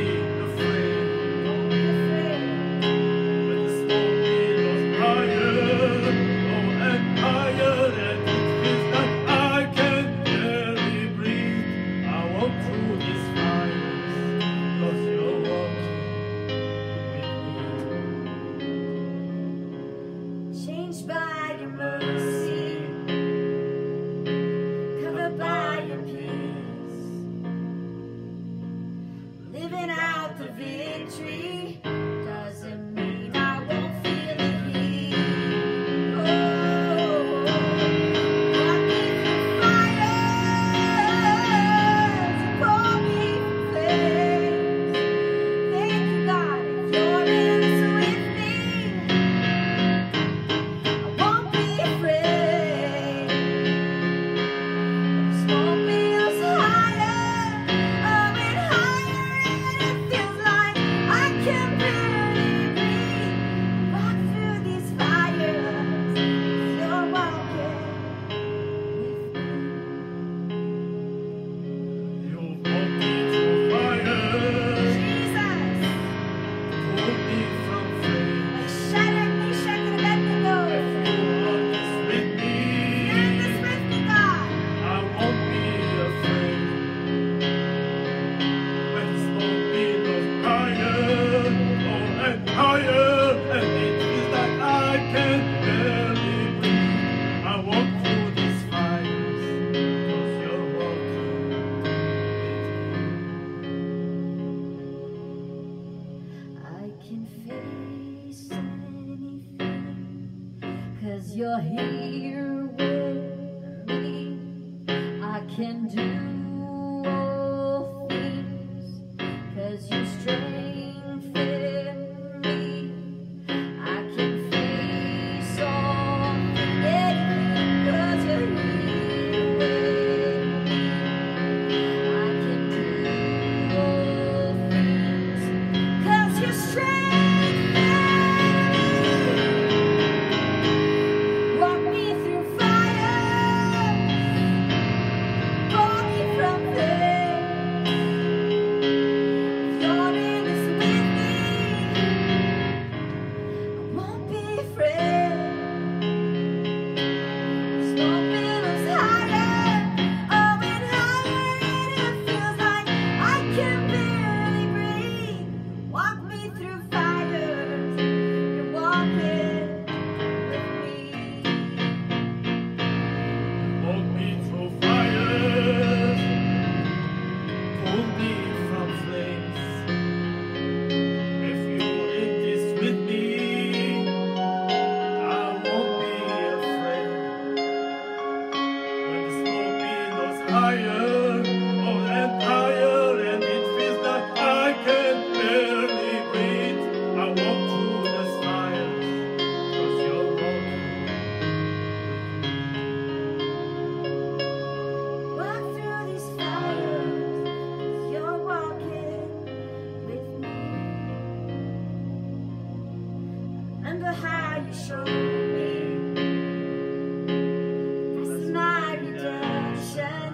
afraid. don't be afraid. When the smoke billows higher, oh, and higher, and it feels like I can barely breathe. I walk through these fires, 'cause you're walking with me. Changed by your mercy, covered by your peace, living out the victory doesn't mean I won't feel the heat. Oh, walk me through fires, pull me from flames. Thank you, God, if you're in this with me. I won't be afraid. Smoke billows higher, and higher, and it feels like I can barely breathe. Walk through these fires, 'cause you're walking with me. You walk me through fires, Jesus, pull me from flames. like Shadrach, Meshach, and Abednego. You're with me. You're in this with me, God. I won't be afraid. When the smoke billows higher, oh, and higher, and it feels like I can barely breathe. I walk through these fires, 'cause you're walking with me. I can face anything, 'cause you're here with me. I can do all things, 'cause you strengthen me. I can face anything, 'cause you're here with me. I can do all things, 'cause you strengthen me. Walk me through fire, pull me you showed me. That's my redemption.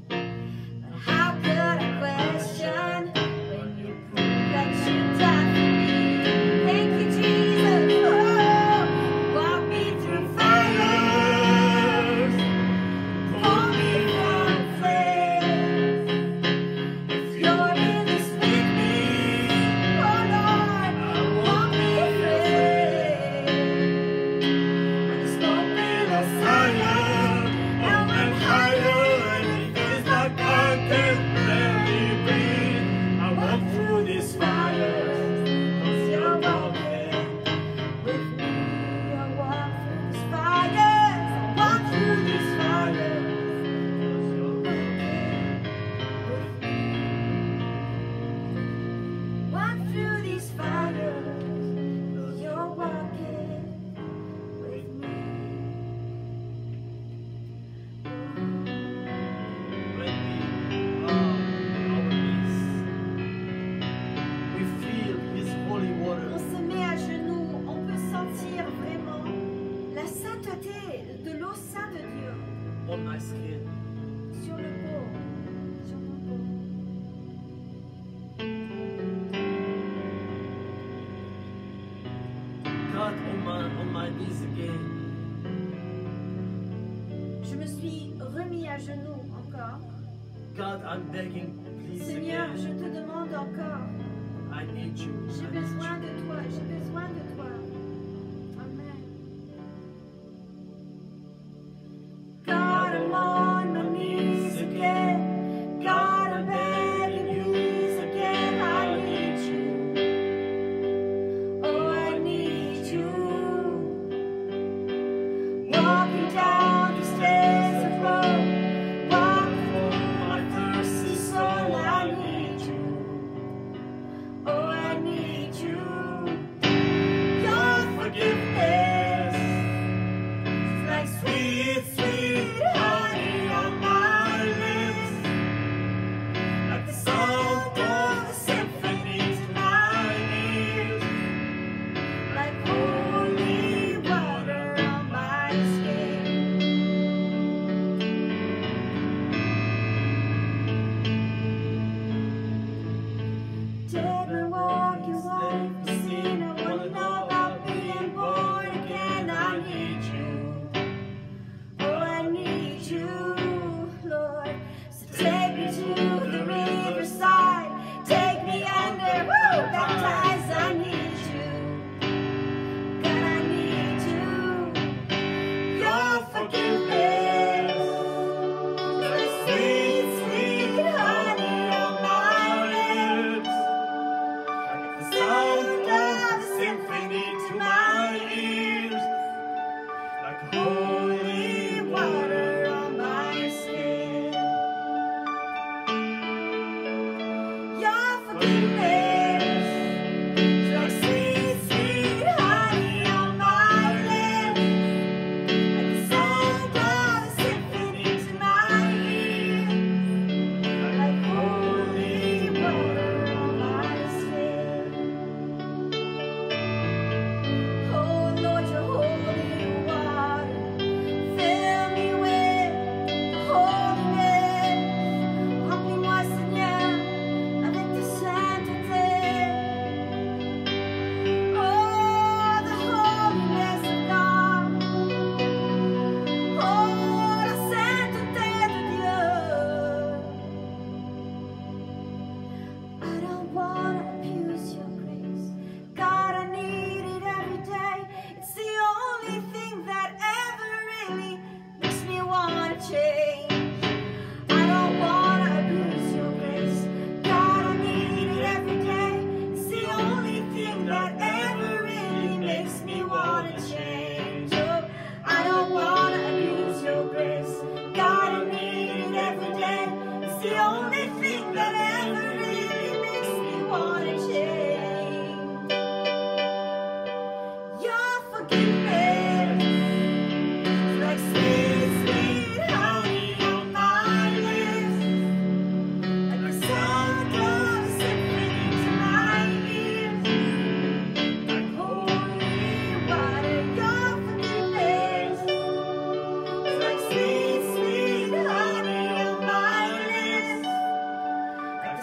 But how could I question when you prove that you died for me? Thank you, Jesus. Oh, walk me through fires, pull me from flames. If you're in this with me, oh Lord, I won't be afraid. When the smoke billows higher and went higher, and it feels like I can barely breathe. I walk through these fires, 'cause you're walking with me. I walk through these fires, I walk through these fires, 'cause you're walking with me. Walk through these fires, 'cause you're walking with me. When we are on our knees, we feel His holy water. On se met à genoux, on peut sentir vraiment la sainteté de l'eau sainte de Dieu On my skin. sur le peau, sur ton peau. God, on my knees again. Je me suis remis à genoux encore. God, I'm begging, please Seigneur, je again. te demande encore. I need you. J'ai I need besoin you. de toi, j'ai besoin de toi. Amen. God, I'm on my knees again. God, I'm begging you, please again. I need you. Oh, I need you. Walking down the stairs of love, walking through my thirsty soul. I need you. Oh, I need you. Your forgiveness is like sweet, sweet honey on my lips, like the sound of a symphony to my ears, like holy water on my skin. Dead man walking, walking, the sinner, wanna know about being born again. I need you. Oh, I need you, Lord. So take me to the riverside, take me under, woo, baptize. I need you. God, I need you. Your forgiveness is like sweet, sweet honey on my lips, like the sound of a symphony to my ears, like holy water on my skin. Your forgiveness is like sweet, sweet honey on my lips, like the sound of a symphony to my ears, like holy water on my skin. Oh Lord, your holy water, fill me with holiness. Remplis-moi, Seigneur, avec ta sainte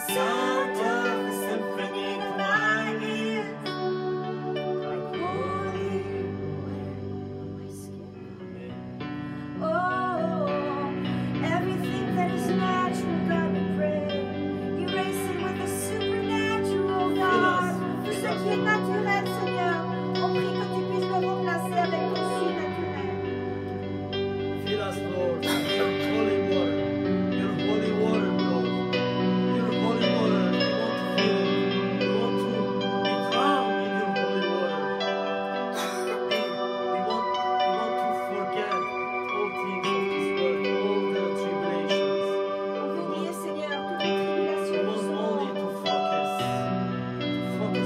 sound of a symphony to my ears. Like holy, my skin. Oh, everything that is natural, God, we pray. Erase it with the supernatural, God. Tout ce qui est naturel, Seigneur, on prie que tu puisses le remplacer avec ton surnaturel. Fill us, Lord, with your holy water. Your holy water, Lord. Your holy water. We want to feel it. We want to be drowned in your holy water. We want to forget all things of this world, all the tribulations. On veut oublier, Seigneur, toutes les We tribulations de want ce only monde. to focus on On you.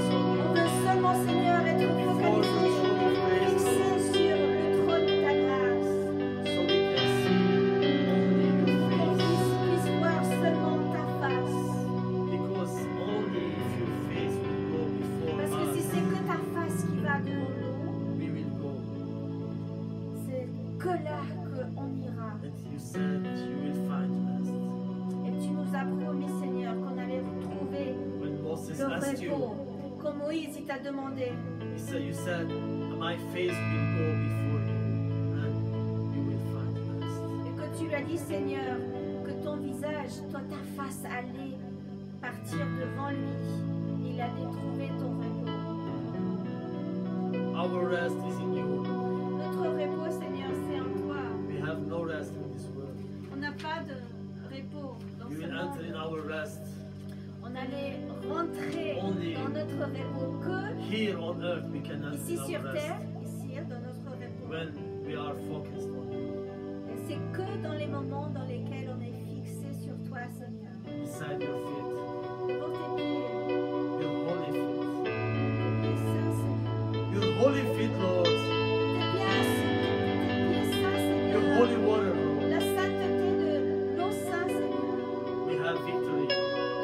veut seulement, Seigneur, être focalisé, fixé sur le trône de ta grâce. So we can see only your Qu'on face. puisse voir seulement ta face. Because only if your face will go before Parce que si us, c'est que ta face qui va devant nous, we will go. c'est que là qu'on ira. And you said you will find rest. Et tu nous as promis, Seigneur, qu'on allait trouver When Moses le asked you, repos. Comme Moïse, il t'a demandé. you said, my face will go before you, and you will find rest. Et que tu lui as dit, Seigneur, que ton visage, toi, ta face allait partir devant lui. Il allait trouver ton repos. Our rest is in you. Notre repos, Seigneur, c'est en toi. We have no rest in this world. On n'a pas de repos dans We ce will enter in monde. our rest On allait rentrer Only dans notre repos que here on earth. We can enter ici in sur our terre, rest ici dans notre repos. when we are focused on you. Et c'est que dans les moments dans lesquels on est fixé sur toi, Seigneur. Beside your feet, Devant tes pieds, your holy feet, tes pieds saints, Seigneur. your holy feet, Lord, Tes pieds saints, your Seigneur. holy water, Lord. La sainteté de l'eau sainte, Seigneur. We have victory.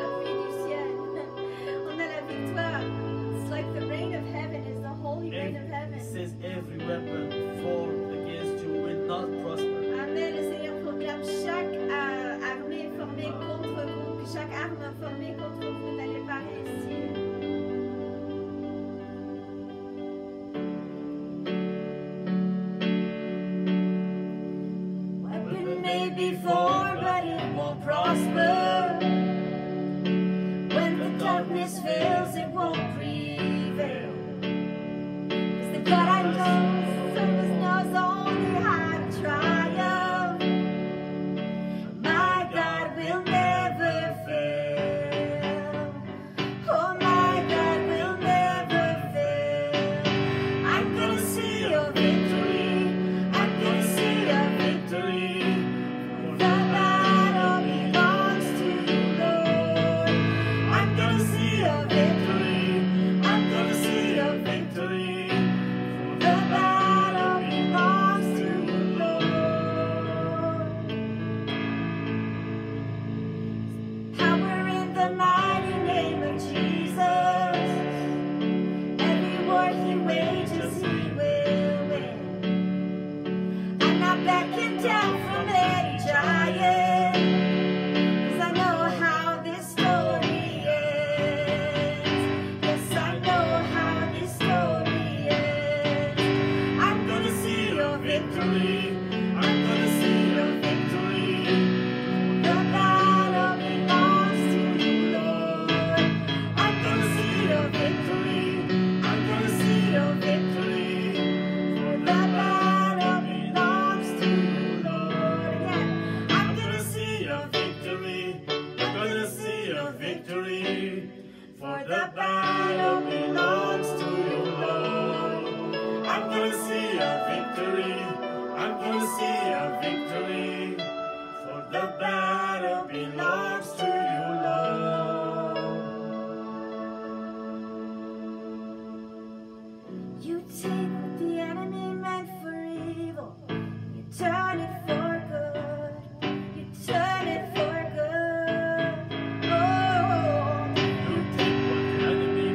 La pluie du ciel. On a la victoire. It's like the rain of heaven is the holy rain of It heaven. says every weapon formed against you will not prosper. Amen. Le Seigneur proclame chaque armée formée contre vous, que chaque arme formée contre vous n'allait pas réussir. Weapon may be formed, but it won't prosper. When the darkness fails, it won't prevail. 'Cause the God I know serves knows only how to triumph. My God will never fail. Oh, my God will never fail. I'm gonna see your victory. I'm gonna see your victory. The battle belongs to you, Lord. I'm gonna see your victory. I'm gonna see your victory. The battle belongs to you, Lord. Power in the mighty name of Jesus. Every war he wages, he will win. I'm not backing down from any giant, 'cause I know how this story ends. Yes, I know how this story ends. I'm gonna see your victory. I'm gonna see your victory. The battle belongs to you, Lord. I'm gonna see your victory. I'm gonna see your victory. The battle belongs to you, Lord. Again, I'm gonna see your victory. I'm gonna see your victory. For the battle belongs to you, Lord. I'm gonna see your victory. I'm gonna see your victory. For the battle belongs to you, Lord. You take what the enemy meant for evil, you turn it for good. You turn it for good. Oh, You take what the enemy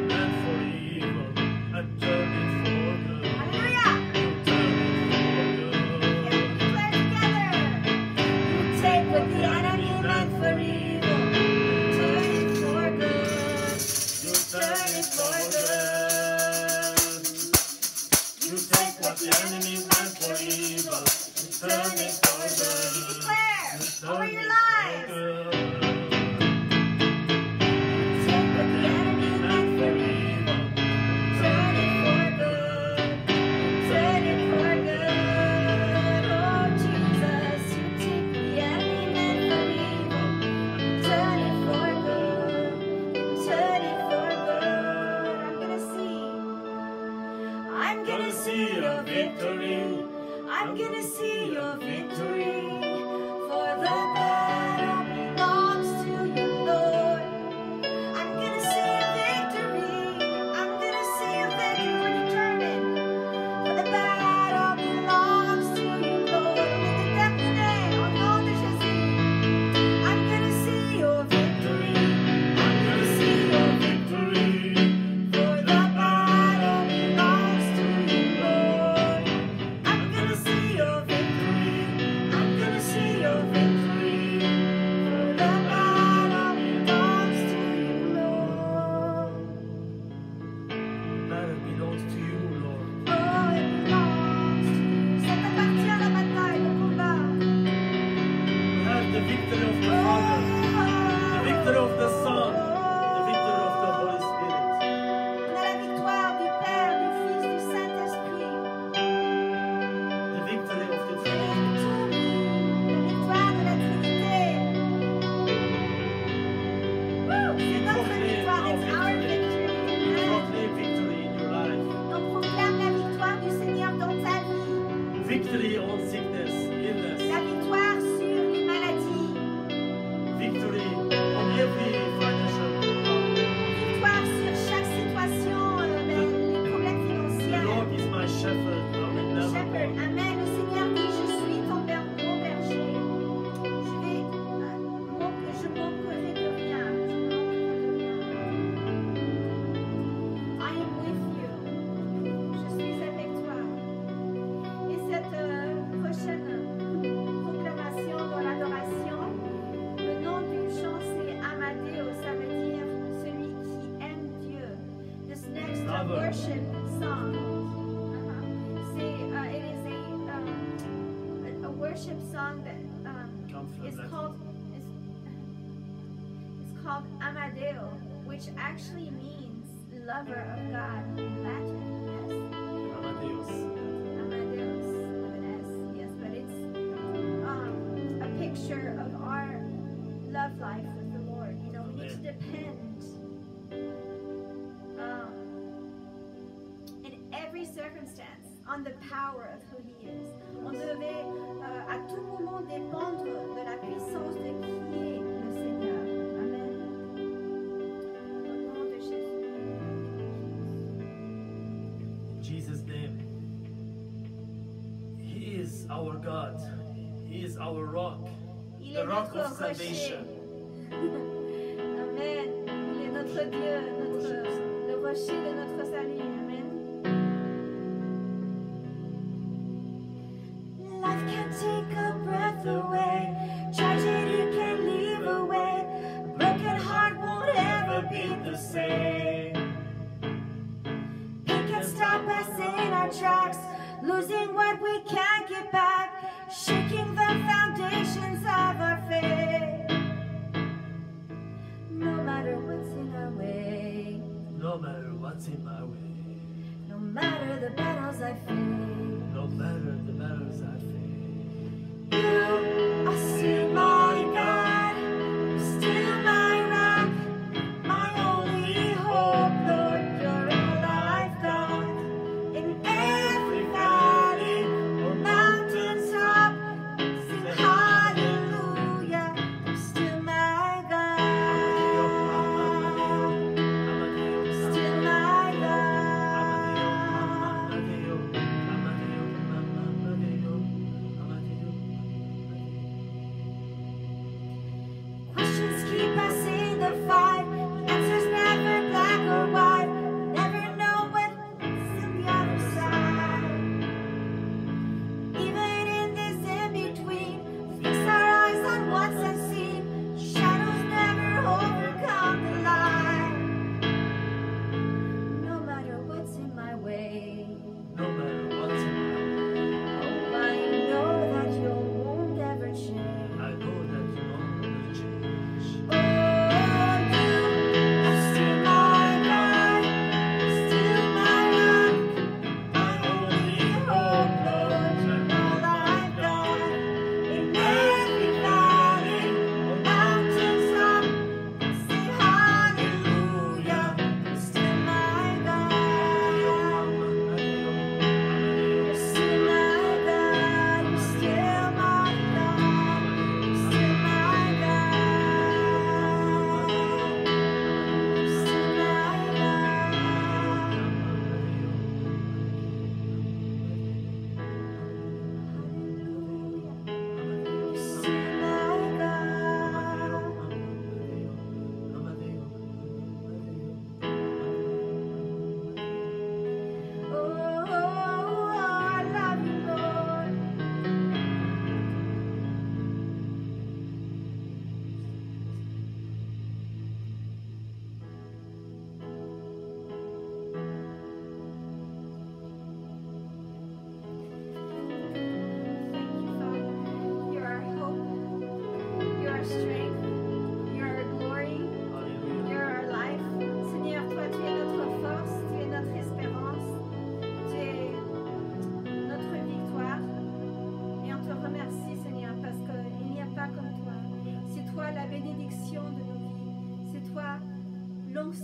your victory. I'm gonna see your victory. For the battle belongs to you, Lord. I'm gonna see your victory. I'm gonna see your victory. We're determined. For the battle belongs to you, Lord. On est déterminé au nom de Jésus. I'm gonna see your victory. I'm gonna see your victory. For the battle belongs to you, Lord. I'm gonna see your victory. I'm gonna see your victory. For the battle belongs to you, Lord. Battle belongs to you, Lord. Oh, it belongs to you. Ça t'appartient la bataille, le combat. We have the victory of the Father, the victory of the Son, the victory of the Holy Spirit. On a la victoire du Père, du Fils, du Saint-Esprit. The victory of the Trinity. La victoire de la Trinité. Woo! C'est notre victoire, it's our victory. You Amen. proclaim victory in your life. On proclame la victoire du Seigneur dans ta vie. Victory on sickness, illness. La victoire sur les maladies. Victory on every financial problem. Victoire sur chaque situation, les problèmes The financiers. Lord is my shepherd, I will never Shepherd, want. Amen. Le Seigneur dit, je suis ton bon berger. Je manquerai de rien. I am with you. Je suis avec toi. Et cette prochaine proclamation dans l'adoration, le nom du chant c'est Amadeo, ça veut dire celui qui aime Dieu. This next Lover. worship song. It is a worship song that Come from is Latin. it's called Amadeo, which actually means lover of God in Latin. Amadeus. Amadeus with an S, yes, but it's a picture of our love life with the Lord. You know, we need to depend in every circumstance on the power of who He is. On devait à tout moment dépendre de la puissance de qui est le Seigneur. Amen. Au nom de Jésus. In Jesus' name. He is our God. He is our rock. Il The est rock notre of salvation. rocher. Amen. Il est notre Dieu, le rocher de notre salut. Amen. Life can take a breath away. Tragedy can leave away. A broken heart won't ever be the same. It can stop us in our tracks, losing what we can't get back, shaking the foundations of our faith. No matter what's in our way, No matter what's in my way, no matter the battles I face, no matter the battles I face, you are still my God, you're still my rock, my only hope, Lord, you're all I've got. In every valley or mountaintop, sing hallelujah, you're still my God, still my God.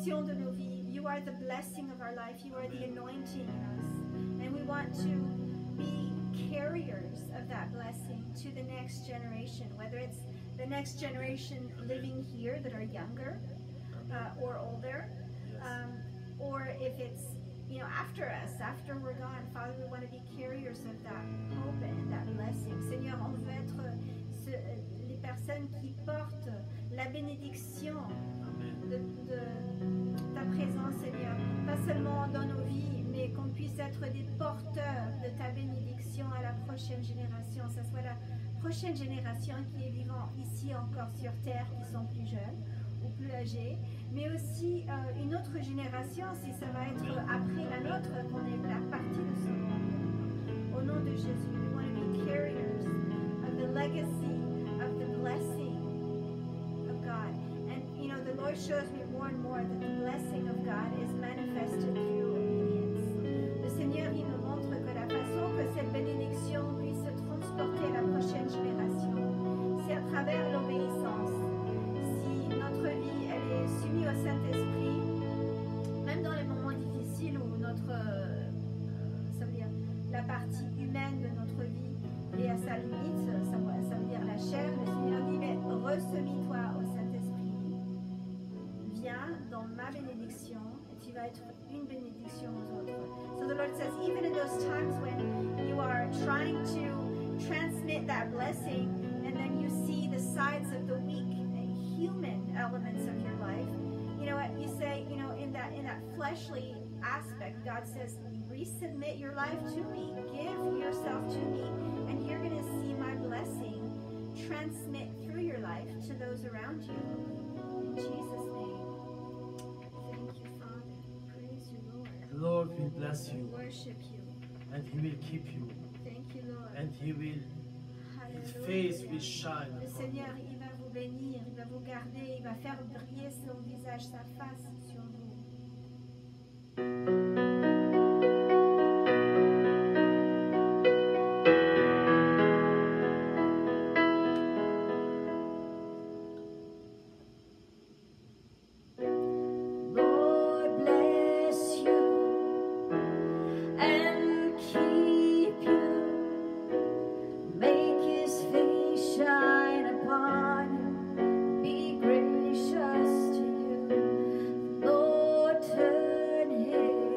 bénédiction de nos vies. You are the blessing of our life. You are the anointing in us. And we want to be carriers of that blessing to the next generation, whether it's the next generation living here that are younger or older, or if it's after us, after we're gone. Father, we want to be carriers of that hope and that blessing. Seigneur, on veut être les personnes qui portent la bénédiction de ta présence, Seigneur, pas seulement dans nos vies, mais qu'on puisse être des porteurs de ta bénédiction à la prochaine génération. Que ce soit la prochaine génération qui est vivant ici encore sur terre, qui sont plus jeunes ou plus âgés, mais aussi une autre génération, si ça va être après la nôtre, qu'on est la partie de ce monde. Au nom de Jésus, we want to be carriers of the legacy, of the blessing of God. And the Lord shows me more and more that the blessing of God is manifested through obedience. Le Seigneur, il me montre que la façon que cette bénédiction puisse se transporter à la prochaine génération, c'est à travers l'obéissance. Si notre vie, elle est soumise au Saint-Esprit, même dans les moments difficiles où ça veut dire la partie humaine de notre vie est à sa limite, ça veut dire la chair, le Seigneur dit, mais ressemis-toi au Saint-Esprit. Viens dans ma bénédiction et tu vas être une bénédiction aux autres. So the Lord says, even in those times when you are trying to transmit that blessing and then you see the sides of the weak and human elements of your life, you say, in that fleshly aspect, God says, resubmit your life to me, give yourself to me, and you're going to see my blessing transmit through your life to those around you. In Jesus' name. Thank you, Father. Praise you, Lord. The Lord will bless you, Worship you. and He will keep you, Thank you, Lord. and He will, His face will shine Le upon Seigneur, you. il va vous bénir, il va vous garder, il va faire briller son visage, sa face sur vous. Lord bless you and keep you, make His face shine upon you, be gracious to you. Lord turn His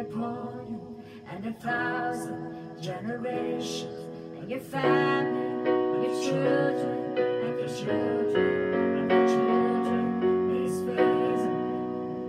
upon you and 1,000 generations, and your family, your children, and your children, and your children. May His face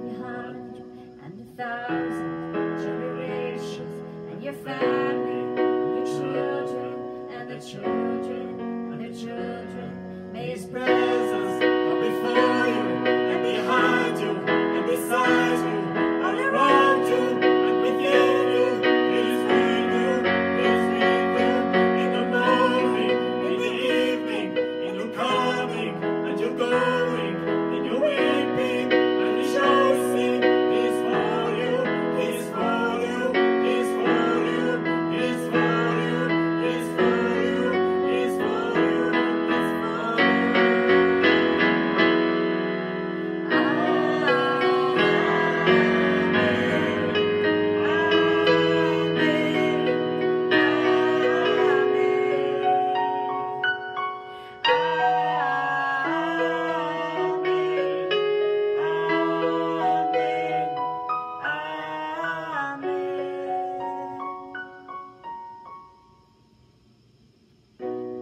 behind you and 1,000 generations, and your family, and your children, and the children, and the children. May His presence go before you and behind you and beside you, all around you and within you. He is with you, He is with you in the morning, in the evening, in your coming and your going, in your weeping and rejoicing. He is for you, He is for you, He is for you, He is for you, He is for you, He is for you, He is for you.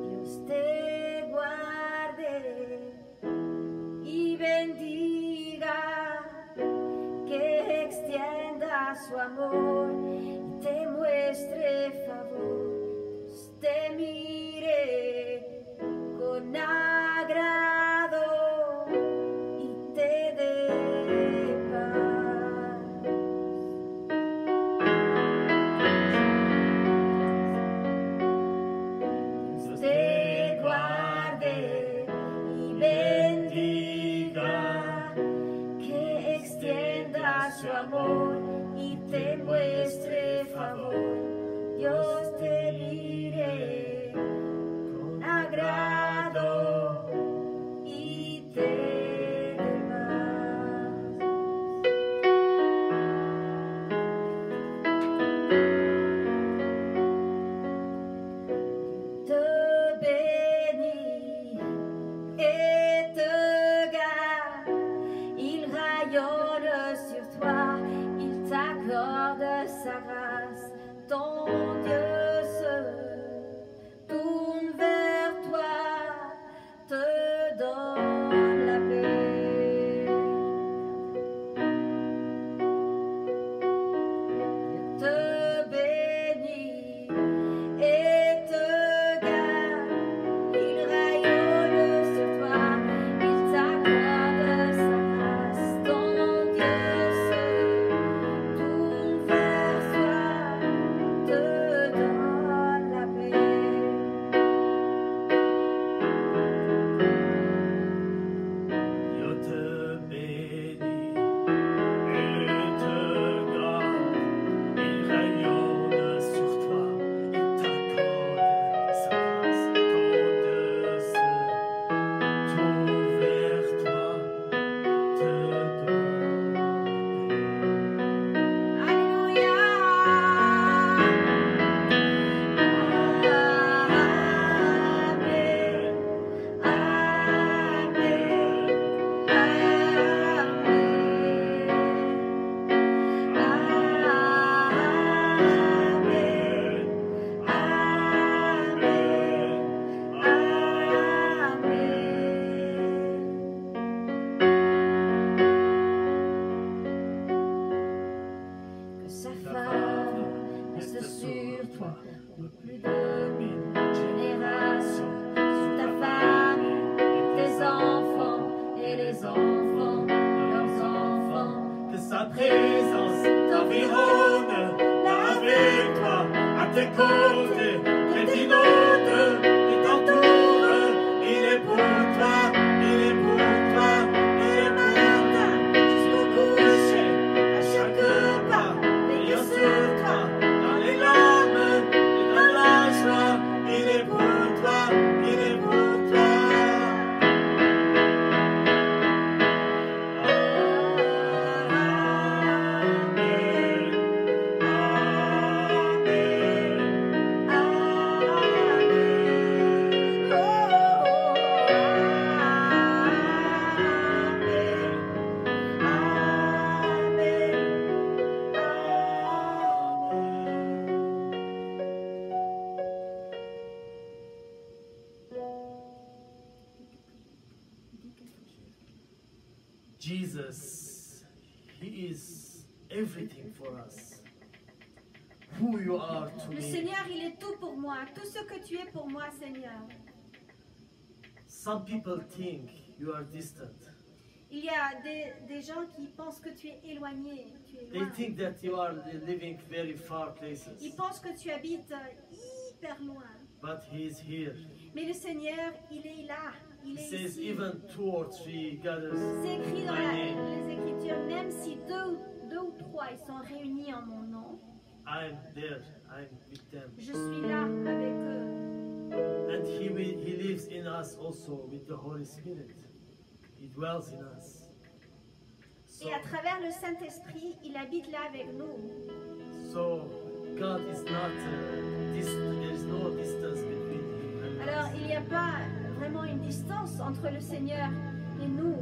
Dios te guarde y bendiga, que extienda su amor y te muestre favor. Dios te mire con agrado y te dé paz. Dios te guarde y bendiga, que extienda su amor y te muestre favor. Dios te mire con agrado y te dé paz. Te bénit et te garde, il rayonne sur toi, il t'accorde sa grâce. Ton Dieu se tourne vers toi, te donne la paix. Dieu te bénit et te garde, il rayonne sur toi, il t'accorde sa grâce. Ton Dieu se tourne vers toi, te donne la paix. Dieu te bénit et te garde, il rayonne sur toi, il t'accorde sa grâce. Ton Dieu se tourne vers toi, te donne la paix. Alléluia. Amen. Que sa faveur reste sur toi pour plus de 1000 générations, sur ta famille, tes enfants et les enfants de leurs enfants. Que sa présence t'environne, là avec toi, à tes côtés, qu'il t'inonde et t'entoure. Il est pour toi, il est pour toi, il est matin jusqu'au coucher, à chaque pas, veillant sur toi, dans les larmes et dans la joie. Il est pour toi, il est pour toi. Amen. Amen. Jesus, He is everything for us. Who you are to Le me. Seigneur, il est tout pour moi. Tout ce que tu es pour moi, Seigneur. Some people think you are distant. Il y a des gens qui pensent que tu es éloigné. Tu es They loin. think that you are living very far places. Ils pensent que tu habites hyper loin. But He is here. Mais le Seigneur, il est là. Il He est says, ici. even 2 or 3 gathers. C'est écrit dans my name, les Écritures, même si deux ou trois ils sont réunis en mon nom, I'm there. I'm with them. je suis là avec eux. And He lives in us also with the Holy Spirit. He dwells in us. So, Et à travers le Saint-Esprit, il habite là avec nous. so God is not there is no distance between Him and Alors, us. il n'y a pas vraiment une distance entre le Seigneur et nous.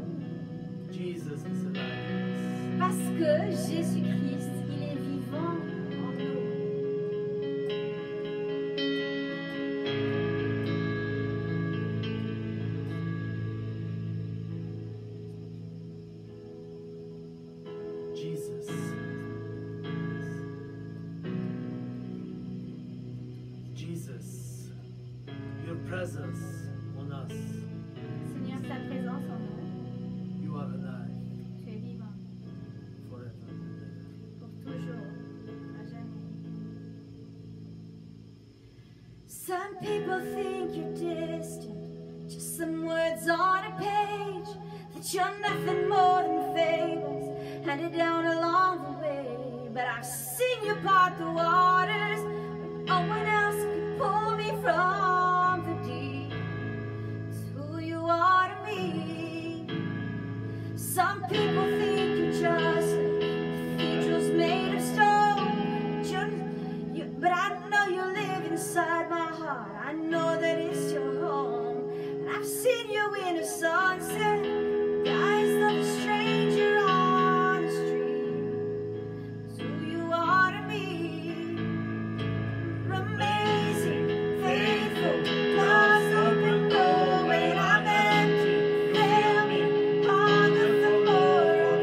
Jesus is alive. Parce que Jésus-Christ, il est vivant en nous. Jesus. Jesus, your presence on us, Seigneur, ta présence en nous, you are alive tu es vivant forever and ever. pour toujours, à jamais. Some people think you're distant, just some words on a page, that you're nothing more than fables handed down along the way. But I've seen you part the waters, when no one else could pull me from the deep. It's who you are to me. Some people think you're just cathedrals made of stone, but I know you live inside my heart. I know that it's your home. And I've seen you in a sunset, the eyes of a stranger on the street. It's who you are to me. You're amazing, faithful, lost open door when I'm empty. Fill me, hunger for more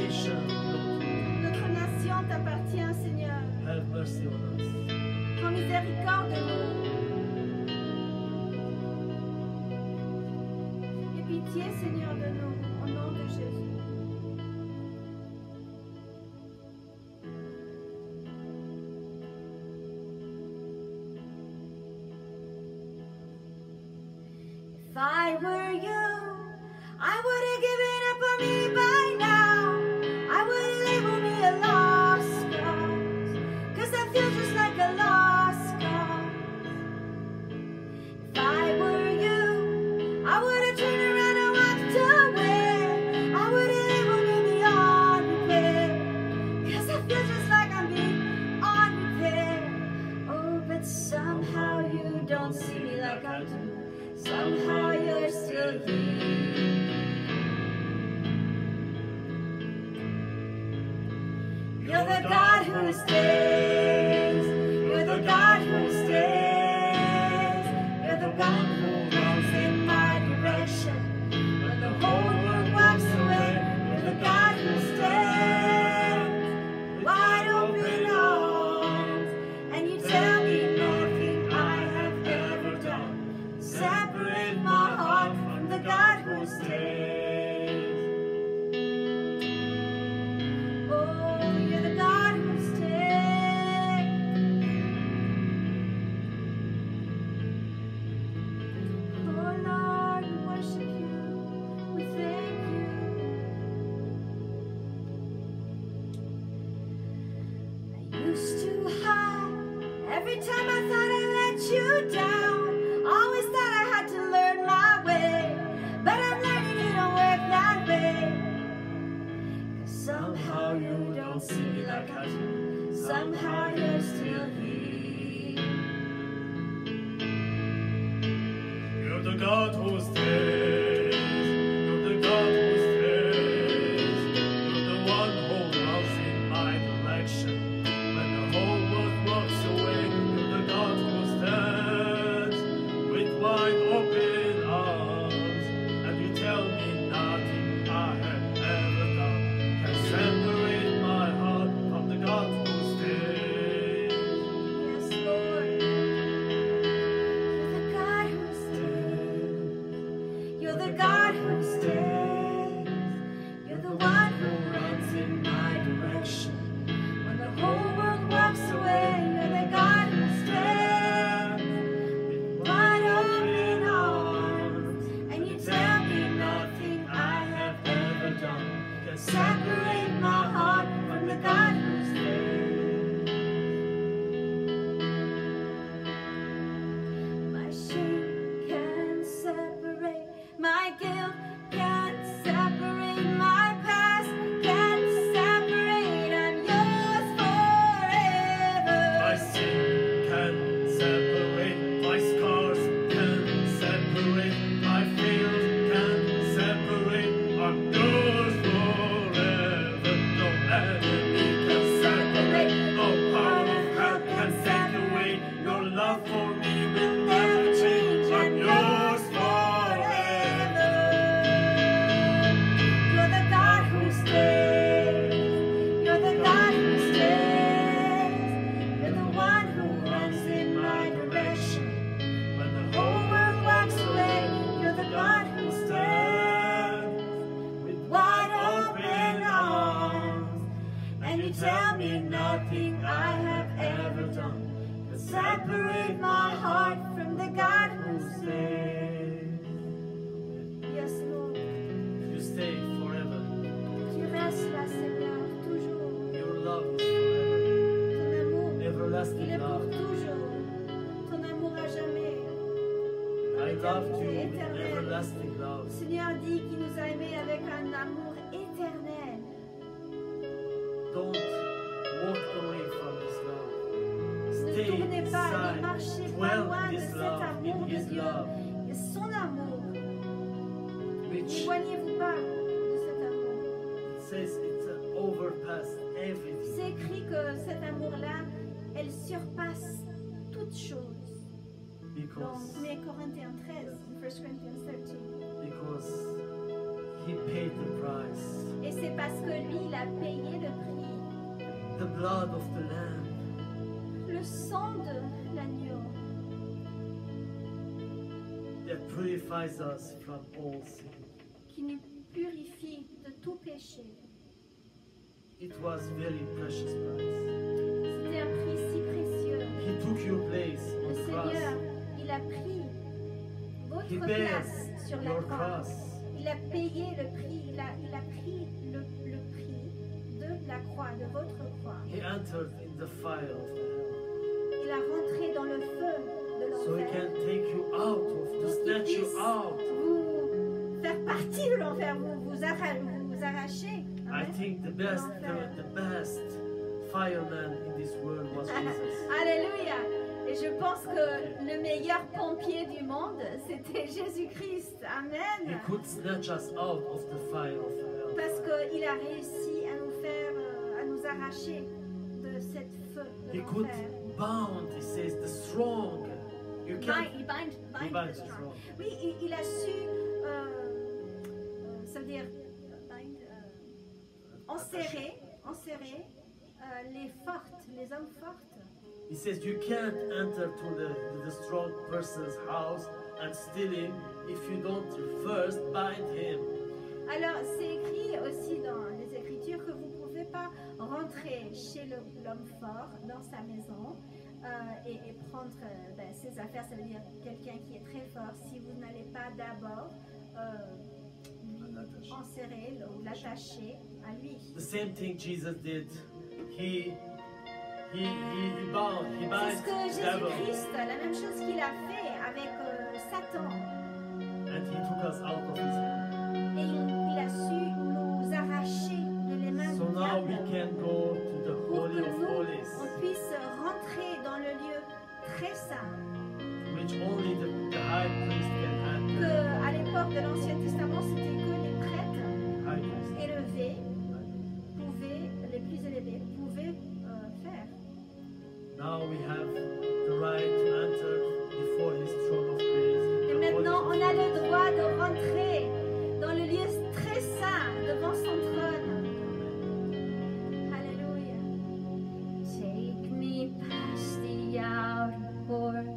nation belongs to you. Notre nation t'appartient, Seigneur. Have mercy on us. Prends miséricorde de nous. Aie pitié, Seigneur, de nous, au nom de Jésus. If I were you, I would have given up on me by now. I would have labeled me a lost cause, 'cause I feel just like a lost cause. If I were you, I would have turned around and walked away. I would have labeled me beyond repair, 'cause I feel just like I'm beyond repair. Oh, but somehow you don't see me like I do. Somehow you're still here. You're the God who stays. You're the God who stays. You're the one who runs in my direction. When the whole world walks away, you're the God who stands. Wide open arms, and you tell me nothing I have ever done. Separate my heart from the God who stays. Oh, you're the God who stays. Oh Lord, we worship you. We thank you. I used to hide every time I thought I let you down. Always thought I had to learn my way, but I'm learning it don't work that way. 'Cause somehow you don't see me like I do. Somehow you're still here. You're the God who stays. You're the God who stays. You're the one who runs in my direction. When the whole world walks away, you're the God who stands with wide open arms. And you tell me nothing I have ever done can separate my heart from the God who stays. Yes, Lord. You're the God who stays. You're the God who stays. You're the one who runs in my direction. When the whole world walks away, you're the God who stands. Wide open arms, and you tell me nothing I have ever done can separate my heart from the God who stays. My shame can't separate, my guilt can't separate, my past can't separate. I'm yours forever. My sin can separate, my scars can separate, my fears can separate. I'm yours forever. No enemy can separate, no power of hell can take away. Your love for me will never change. I'm yours forever. You're the God who stays. You're the God who stays. You're the one who runs in my direction. When the Whole world walks away. You're the God who stands with wide open arms. And you tell me nothing I have ever done can separate my heart from the God who stays. Yes, Lord. You stay forever. Tu restes là, Seigneur, toujours. Your love is forever. Ton amour, il Everlasting est pour love. toujours. Ton amour à jamais. I love you with Éternel. everlasting love. Le Seigneur dit qu'il nous a aimés avec un amour éternel. Don't walk away from this love. Ne Stay tournez pas, ne inside. marchez pas Dwell loin in de this cet love, amour in de His Dieu. love, Et son amour. which N'éloignez-vous pas de cet amour. it says it's overpassed everything. C'est écrit que cet amour-là, elle surpasse toute chose. Dans Because 1 Corinthiens 13, 1 Corinthians 13. because He paid the price. Et c'est parce que lui, il a payé le prix, the blood of the Lamb, le sang de l'agneau that purifies us from all sin. qui nous purifie de tout péché. It was very precious price. C'était un prix si précieux. He took your place Le on the cross. Seigneur, il a pris He votre bears place sur la your croix. cross. Il a payé le prix, il a pris le prix de la croix, de votre croix. He entered in the fire of hell. Il a rentré dans le feu de So he l'enfer. can take you out of, to snatch you out. Vous faire partie de l'enfer, vous arracher. I Amen. think the best fireman in this world was Jesus. Alléluia. Et je pense que le meilleur pompier du monde, c'était Jésus-Christ. He Amen. could snatch us out of the fire of hell. Parce qu'il a réussi à nous faire, à nous arracher de cette feu de He could l'enfer. bound, he says, the strong. You can't. Il bind He binds the the strong. strong. Oui, il a su, ça veut dire, bind, enserrer les fortes, les hommes fortes. He says you can't enter to the strong person's house and steal him if you don't first bind him. Alors, c'est écrit aussi dans les Écritures que vous ne pouvez pas rentrer chez l'homme fort dans sa maison et prendre ses affaires, ça veut dire quelqu'un qui est très fort, si vous n'allez pas d'abord lui enserrer ou l'attacher à lui. The same thing Jesus did. He bound, he C'est binds ce que the devil, Jésus-Christ, la même chose qu'il a fait avec Satan. and he took us out of his hand. Et il a su nous arracher de les mains So du now we diable. can go to the Pour Holy que of nous, Holies, on puisse rentrer dans le lieu très saint, which only the high priest can que enter. à l'époque de l'Ancien Testament, c'était que les prêtres High priest. élevés les plus élevés pouvaient faire. Now we have the right to enter before his throne of grace. Et the maintenant, on holies a of le holies. droit de rentrer dans le lieu très saint devant son trône. Alléluia. Take me past the outer court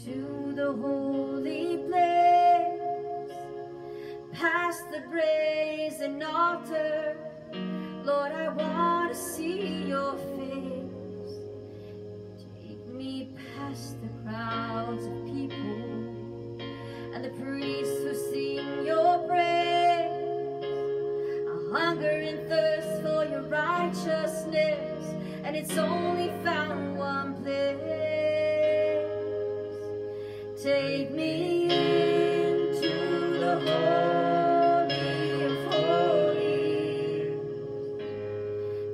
to the holy place, past the brazen altar. Lord, I want to see your face. Take me past the crowds of people and the priests who sing your praise. I hunger and thirst for your righteousness, and it's only found one place. Take me into the Holy of Holies.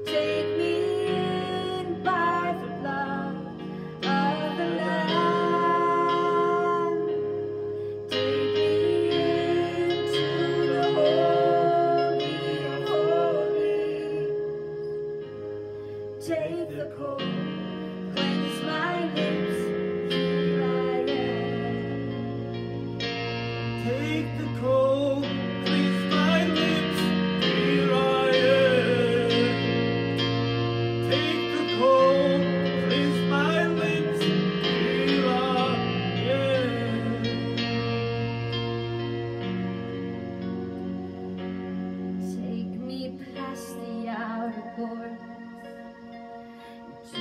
Take me in by the blood of the Lamb. Take me into the Holy of Holies. Take the cold, cleanse my lips, here I am. Take the coal, please my lips, here I am. Take the coal, please my lips, here I am. Take me past the outer courts to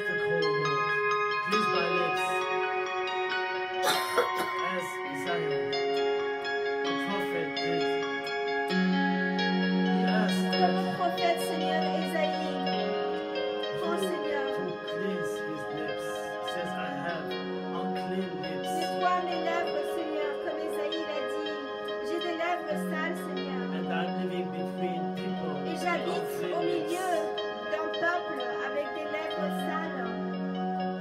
the call, Lord. Please my lips. As Isaiah, the prophet, did. He asked Comme le prophète, Seigneur, Ésaïe. Oh, Seigneur. to cleanse his lips. He says, I have unclean lips. Nettoie mes lèvres, Seigneur, comme Ésaïe l'a dit. J'ai des lèvres sales, Seigneur. And I'm living between people. Et j'habite au milieu d'un peuple avec des lèvres sales.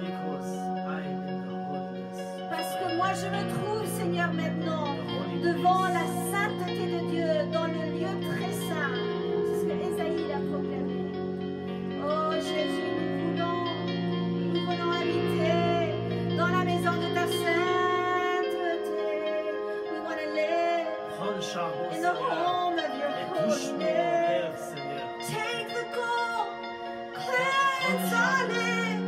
Because I am in the holiness. Parce que moi, je me trouve, Seigneur, maintenant, The holy devant place. la sainteté de Dieu, dans le lieu très saint. C'est ce que Ésaïe a proclamé. Oh Jésus, nous voulons habiter dans la maison de ta sainteté. We want to live Prends le charbon, in the Seigneur, home of your et touche-nous dans holiness. l'air, Seigneur. Take the gold, cleanse our lips.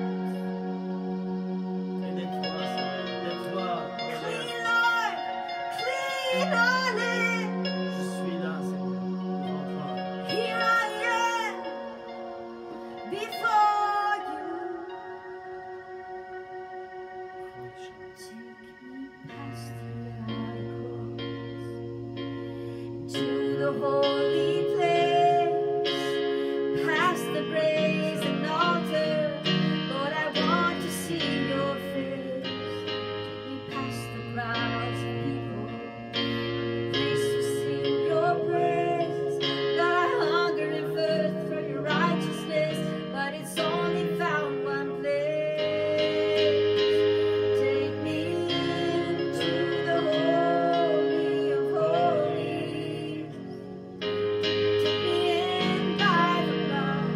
Et nettoie, Seigneur, nettoie nos lèvres. Clean, Lord, clean our lips. Je suis là, Seigneur, devant toi. Here I am before you. Take me past the outer courts to the holy place, past the brazen altar. Lord, I want to see your face. Take me past the crowds of people, place to sing your praise. God, I hunger and thirst for your righteousness, but it's only found one place. Take me into the holy of holies. Take me in by the blood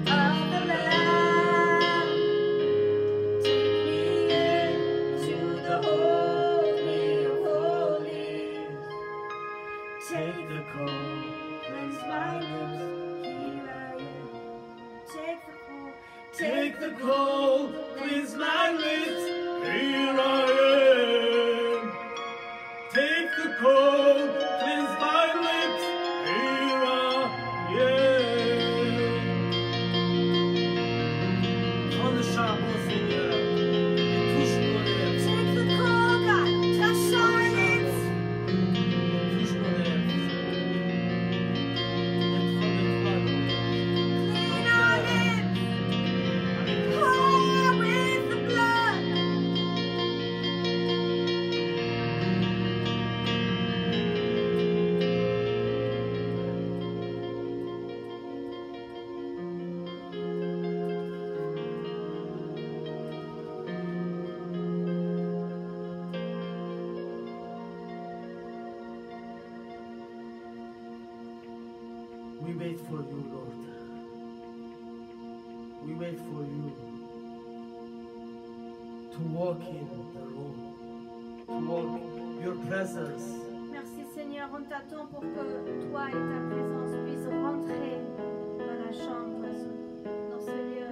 of the Lamb. Take me into the holy of holies. Take the cold, cleanse my lips. Here I am. Take the cold, Take the cold, cleanse my lips. Here I am. Take the cold, cleanse my lips. Here I am. Prends le charbon, Seigneur, et touche nos lèvres. Take the cold, God, touch our lips. Touche nos lèvres. Nettoie, Lord. Clean our lips. Oh, with the blood. We wait for you, Lord. We wait for you to walk in the room, to walk your presence. Merci Seigneur, on t'attend pour que toi et ta présence puissent rentrer dans la chambre, dans ce lieu.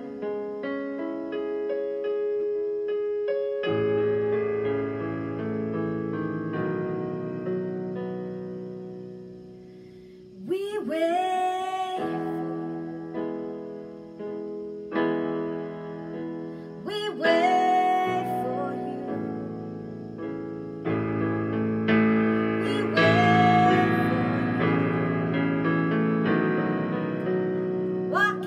We wait. We wait for you. We wait for you. Walk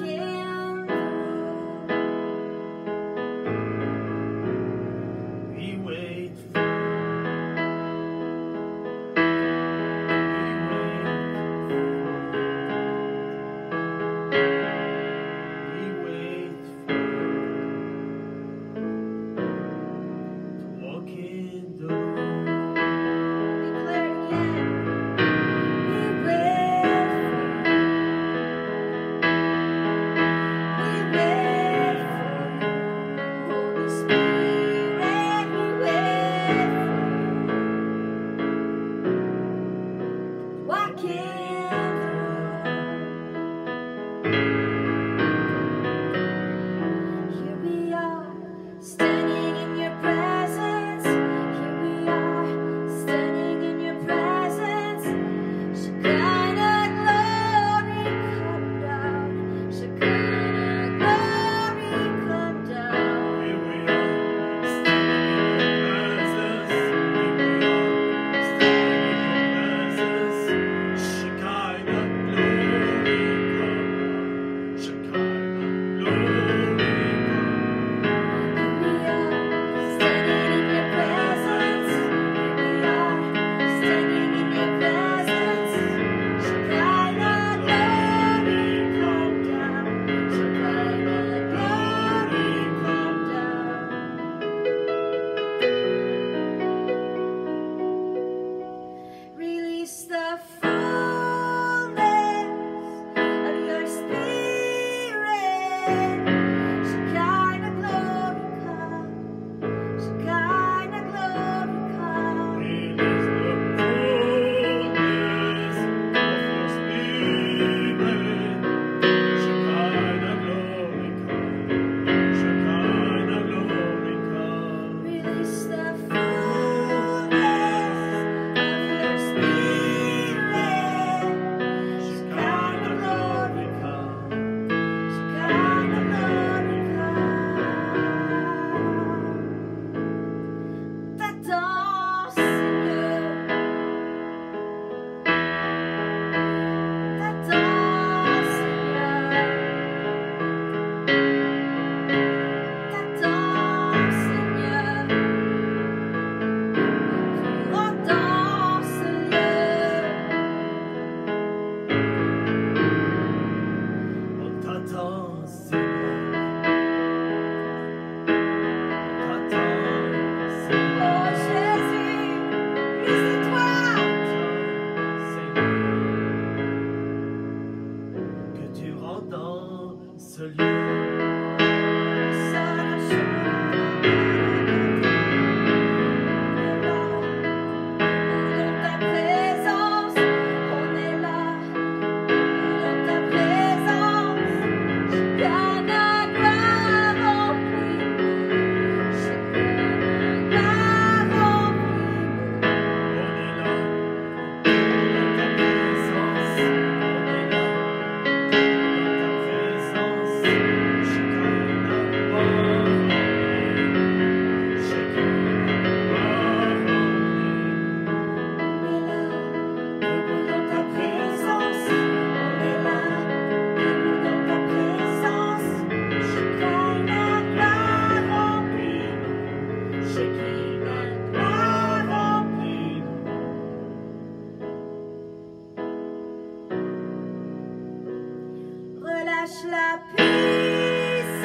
Relâche la puissance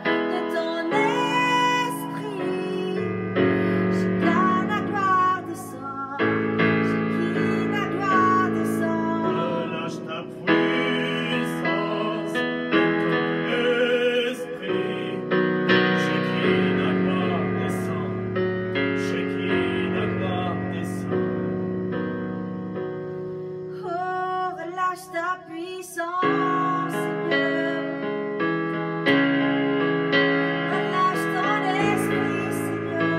de ton esprit. Shekinah, gloire descend. Shekinah, gloire descend. Relâche ta puissance de ton esprit. Shekinah, gloire descend. Shekinah, gloire descend. Oh, relâche ta puissance, Seigneur. Relâche ton esprit, Seigneur.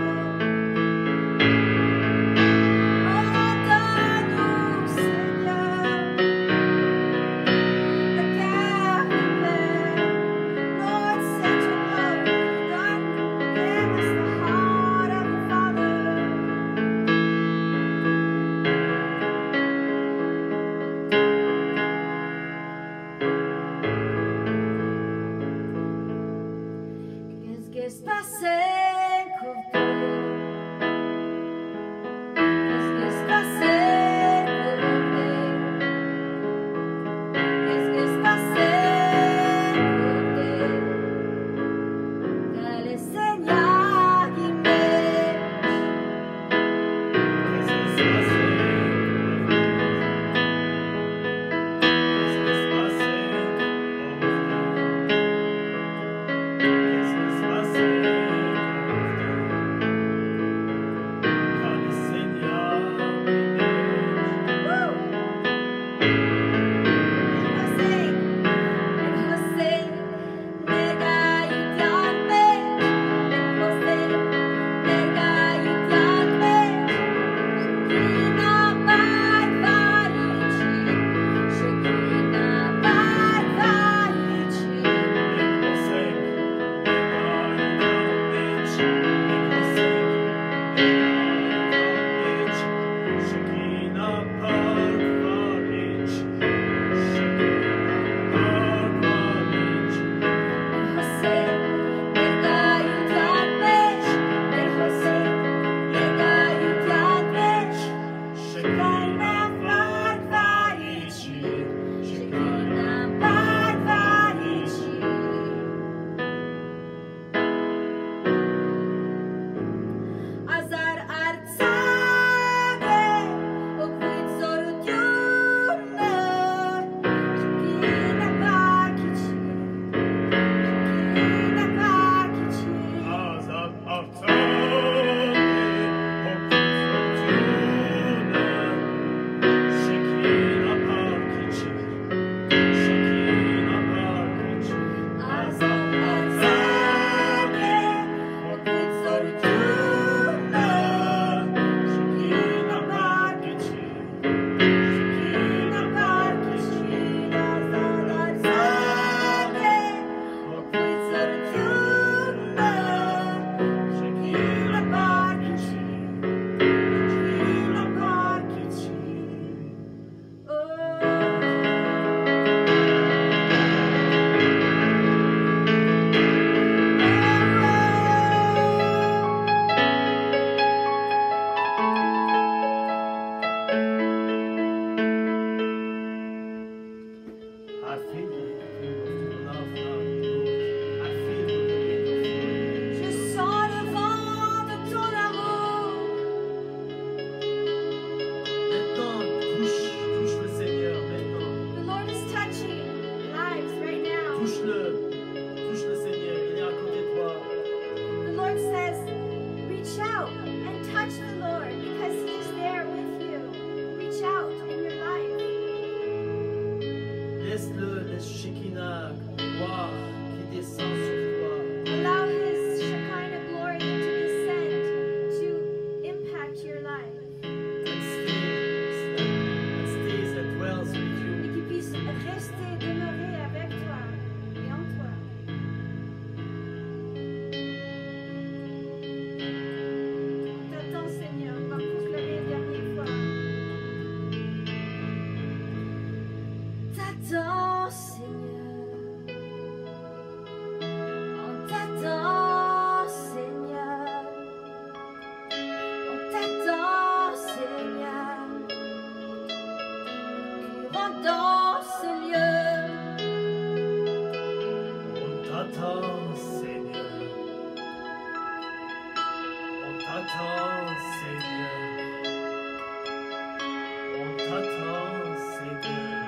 Oh, donne-nous, Seigneur, le cœur de paix. Lord, send your glory. Give us the heart of the Father. Qu'est-ce qui se passait, Cordon? Qu'est-ce qui se passait, Cordon? Qu'est-ce qui se passait, Cordon? Que le Seigneur qui m'aime. Qu'est-ce qui se passait? Qu'est-ce qui se passait? Qu'est-ce qui se passait? Laisse-le, laisse Shekinah, gloire, qui descend sur toi. Allow His Shekinah glory to descend to impact your life. That dwells with Et you. qu'il puisse rester, demeurer avec toi et en toi. T'attends, Seigneur, on va proclamer une dernière fois. T'attends, Seigneur. On t'attend, Seigneur. On t'attend, Seigneur. Tu rentres dans ce lieu. On t'attend, Seigneur. On t'attend, Seigneur. On t'attend, Seigneur.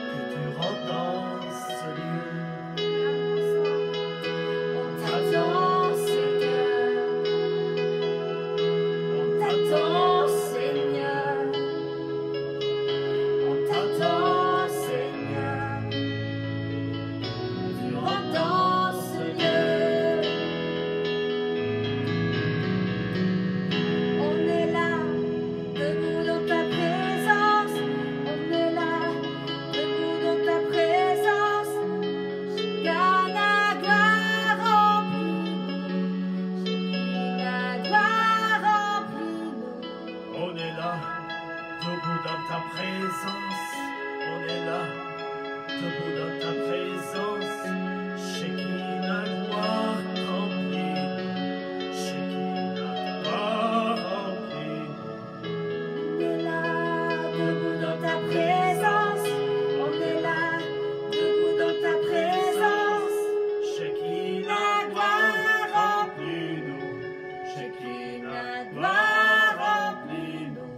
Que tu rentres dans ce lieu. On t'attend, Seigneur. On t'attend, Seigneur. On t'attend, Seigneur. Tu rentres dans ce lieu. On est là, debout dans ta présence. On est là, debout dans ta présence. Shekinah, gloire remplis-nous. Shekinah, gloire remplis-nous. On est là, debout dans ta présence. On est là, debout dans ta présence. Shekinah, gloire remplis-nous. Shekinah, gloire remplis-nous. On est là, debout dans ta présence. On est là, debout dans ta présence. Shekinah, gloire remplis-nous. Shekinah, gloire remplis-nous.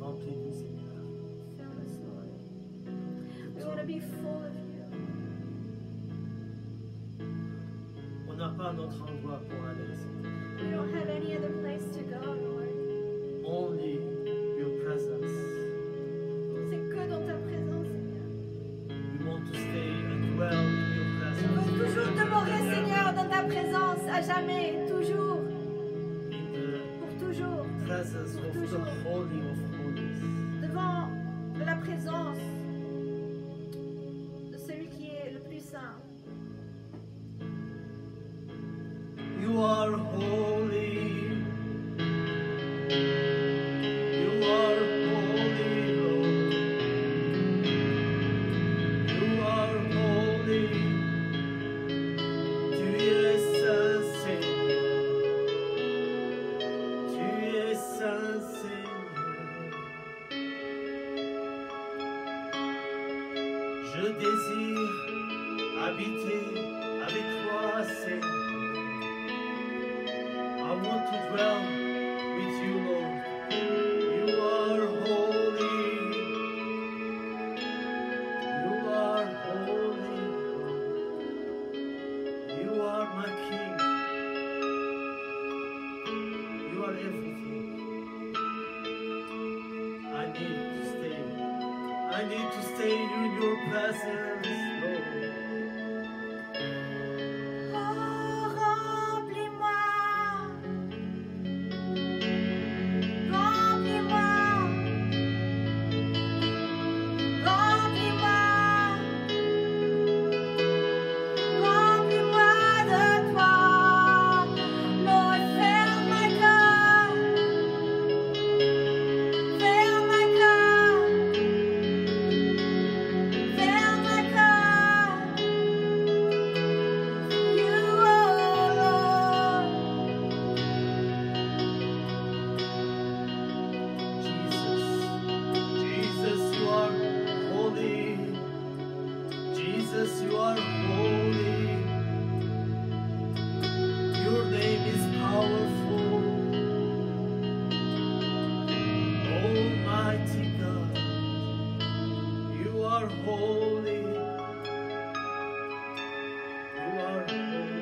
Remplis-nous, Seigneur. Fill us, Lord. We want to be full of you. On n'a pas notre endroit pour aller, Seigneur. We don't have any other place to go, Lord. Only your presence. C'est que dans ta présence, Seigneur. We want to stay and dwell in your On presence. veut toujours demeurer, Seigneur, dans ta présence, à jamais, toujours, In the pour toujours, presence of the Holy of Holies. devant la présence de celui qui est le plus saint. You are holy. You are holy, Lord. You are holy. Tu es saint, Seigneur. Tu es saint, Seigneur. Je désire habiter avec toi, Seigneur. I want to dwell with you, Lord. You are holy. You are holy. You are my King. You are everything. I need to stay. I need to stay in your presence, Lord. Oh, remplis-moi. Remplis-moi. Remplis-moi. Remplis-moi de toi. Lord, fill my cup. Fill my cup. Fill my cup. You, oh Lord. Jesus, you are holy. Jesus, you are holy. Your name is powerful. Almighty God, you are holy. You are holy.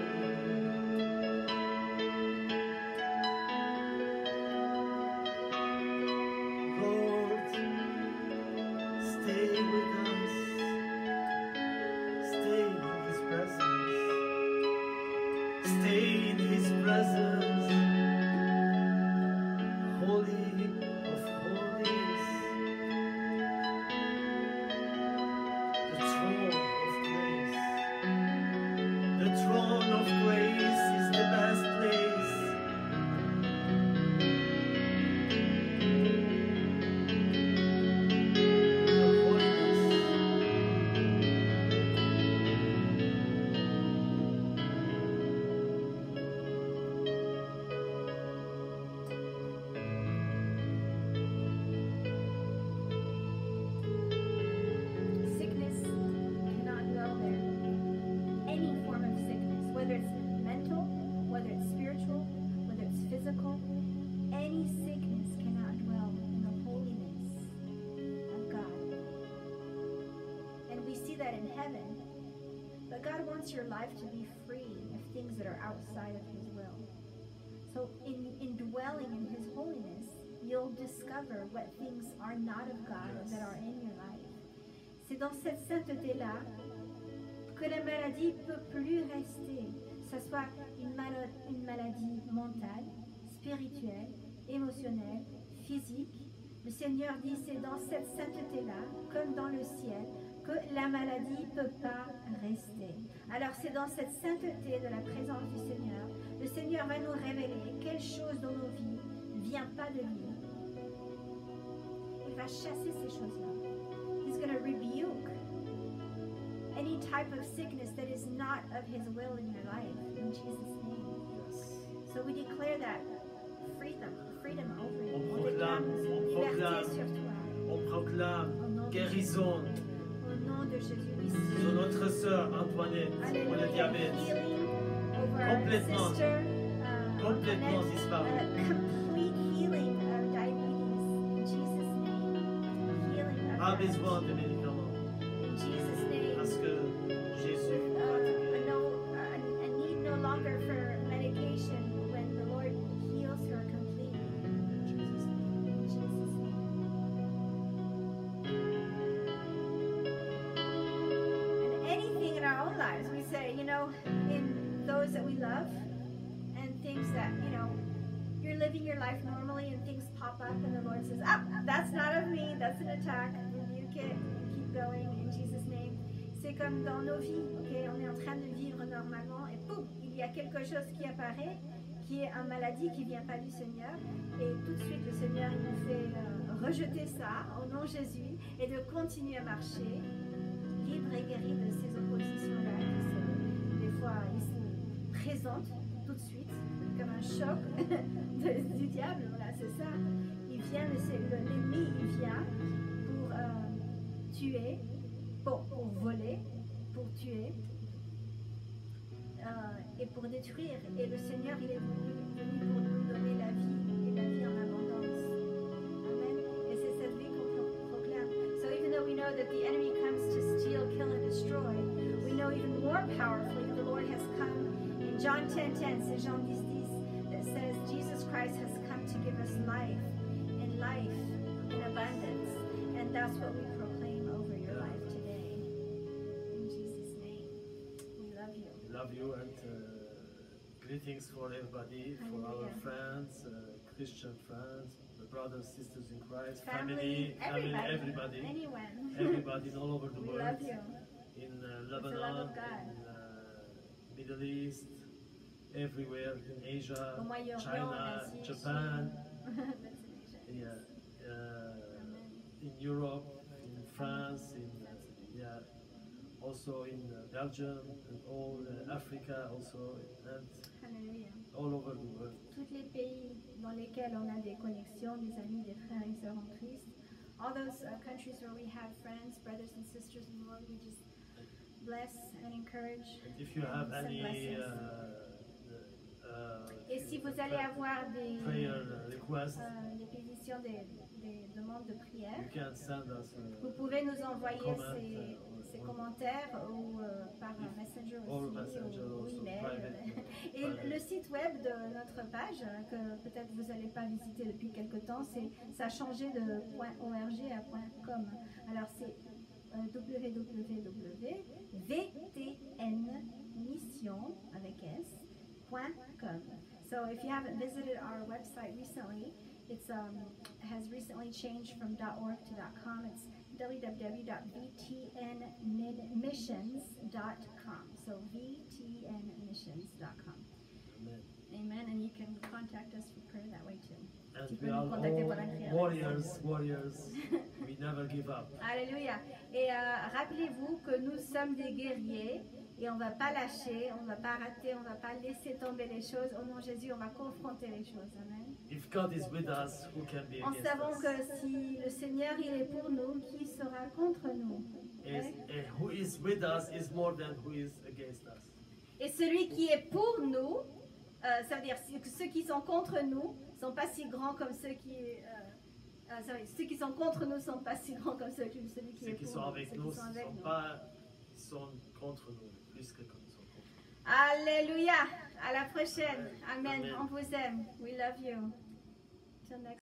that in heaven. But God wants your life to be free of things that are outside of His will. So in dwelling in His holiness, you'll discover what things are not of God that are in your life. C'est dans cette sainteté-là que la maladie ne peut plus rester. Que ce soit une maladie mentale, spirituelle, émotionnelle, physique. Le Seigneur dit, c'est dans cette sainteté-là, comme dans le ciel, que la maladie ne peut pas rester. Alors c'est dans cette sainteté de la présence du Seigneur, le Seigneur va nous révéler quelle chose dans nos vies ne vient pas de lui. Il va chasser ces choses-là. He's going to rebuke any type of sickness that is not of His will in your life, in Jesus' name. So we declare that freedom over you. On proclame liberté sur toi. On proclame guérison Au nom de Jésus, oui. sur notre sœur Antoinette pour le Alléluia. diabète. Healing over our Complètement. sister, Complètement Annette. disparu. Complete healing of diabetes. In Jesus' name. Healing of Pas diabetes. besoin de médicaments In Jesus' name. parce que Jésus va te guérir. A need no longer for medication when the Lord heals her completely. Jésus. In Jesus' name. And anything in our own lives, we say, in those that we love, and things that, you're living your life normally and things pop up and the Lord says, that's not of me, that's an attack. Rebuke it, keep going in Jesus' name. C'est comme dans nos vies, ok? On est en train de vivre normalement et pouf, il y a quelque chose qui apparaît, qui est une maladie qui ne vient pas du Seigneur. Et tout de suite, le Seigneur il nous fait rejeter ça au nom de Jésus et de continuer à marcher libre et guéri de ces oppositions-là qui des fois ils se présentent tout de suite comme un choc du diable. Voilà, c'est ça. Il vient, l'ennemi, il vient pour tuer, pour voler, pour tuer et pour détruire. Et le Seigneur, il est venu pour nous donner la vie et la vie en abondance. Amen. Et c'est cette vie qu'on proclame. So even though we know that the enemy comes to steal, kill, and destroy, we know even more powerfully the Lord has come. In John 10:10, c'est Jean 10:10 that says Jesus Christ has come to give us life and life in abundance. And that's what we proclaim over your life today. In Jesus' name, we love you. Love you and greetings for everybody, for our Hallelujah. friends, Christian friends, the brothers, sisters in Christ, Family, everybody, anyone. everybody all over the We world, love you. in love Lebanon, of God. in Middle East, everywhere, in Asia, Au Moyen-Orient, en China, Asie, Japan, That's amazing. yeah, Amen. in Europe, in France, also in Belgium, and all Africa also, and Hallelujah. all over the world. Tous les pays dans lesquels on a des connexions, des amis, des frères et sœurs en Christ, all those countries where we have friends, brothers and sisters in the Lord, we just bless and encourage. And if you have Send any blessings. Et si vous allez avoir des prayer requests, des pétitions, des demandes de prière, you can send us vous pouvez nous envoyer comment, ces commentaires ou par Messenger or aussi, Messenger ou also, email. private. Et le site web de notre page, que peut-être vous n'allez pas visiter depuis quelque temps, ça a changé de .org à .com. Alors c'est www.vtnmission avec s.com. So if you haven't visited our website recently, it's has recently changed from .org to .com. It's www.vtnmissions.com. So vtnmissions.com. Amen. Amen. And you can contact us for prayer that way too. And Tu we peux are nous contacter all pour la prière. warriors. We never give up. Alléluia. Et rappelez-vous que nous sommes des guerriers et on ne va pas lâcher, on ne va pas rater, on ne va pas laisser tomber les choses. Au nom de Jésus, on va confronter les choses. Amen. If God is with us, who can be En against savant us? que si le Seigneur il est pour nous, qui sera contre nous? Who is with us is more than who is against us. Et celui qui est pour nous, ça veut dire que ceux qui sont contre nous ne sont pas si grands comme ceux qui... ceux qui sont contre nous ne sont pas si grands comme celui qui Ceux est qui pour sont nous. avec Ceux nous qui ne sont avec sont nous. pas contre nous, plus que quand ils sont contre nous. Alléluia. À la prochaine. Amen. Amen. On vous aime. We love you. Till next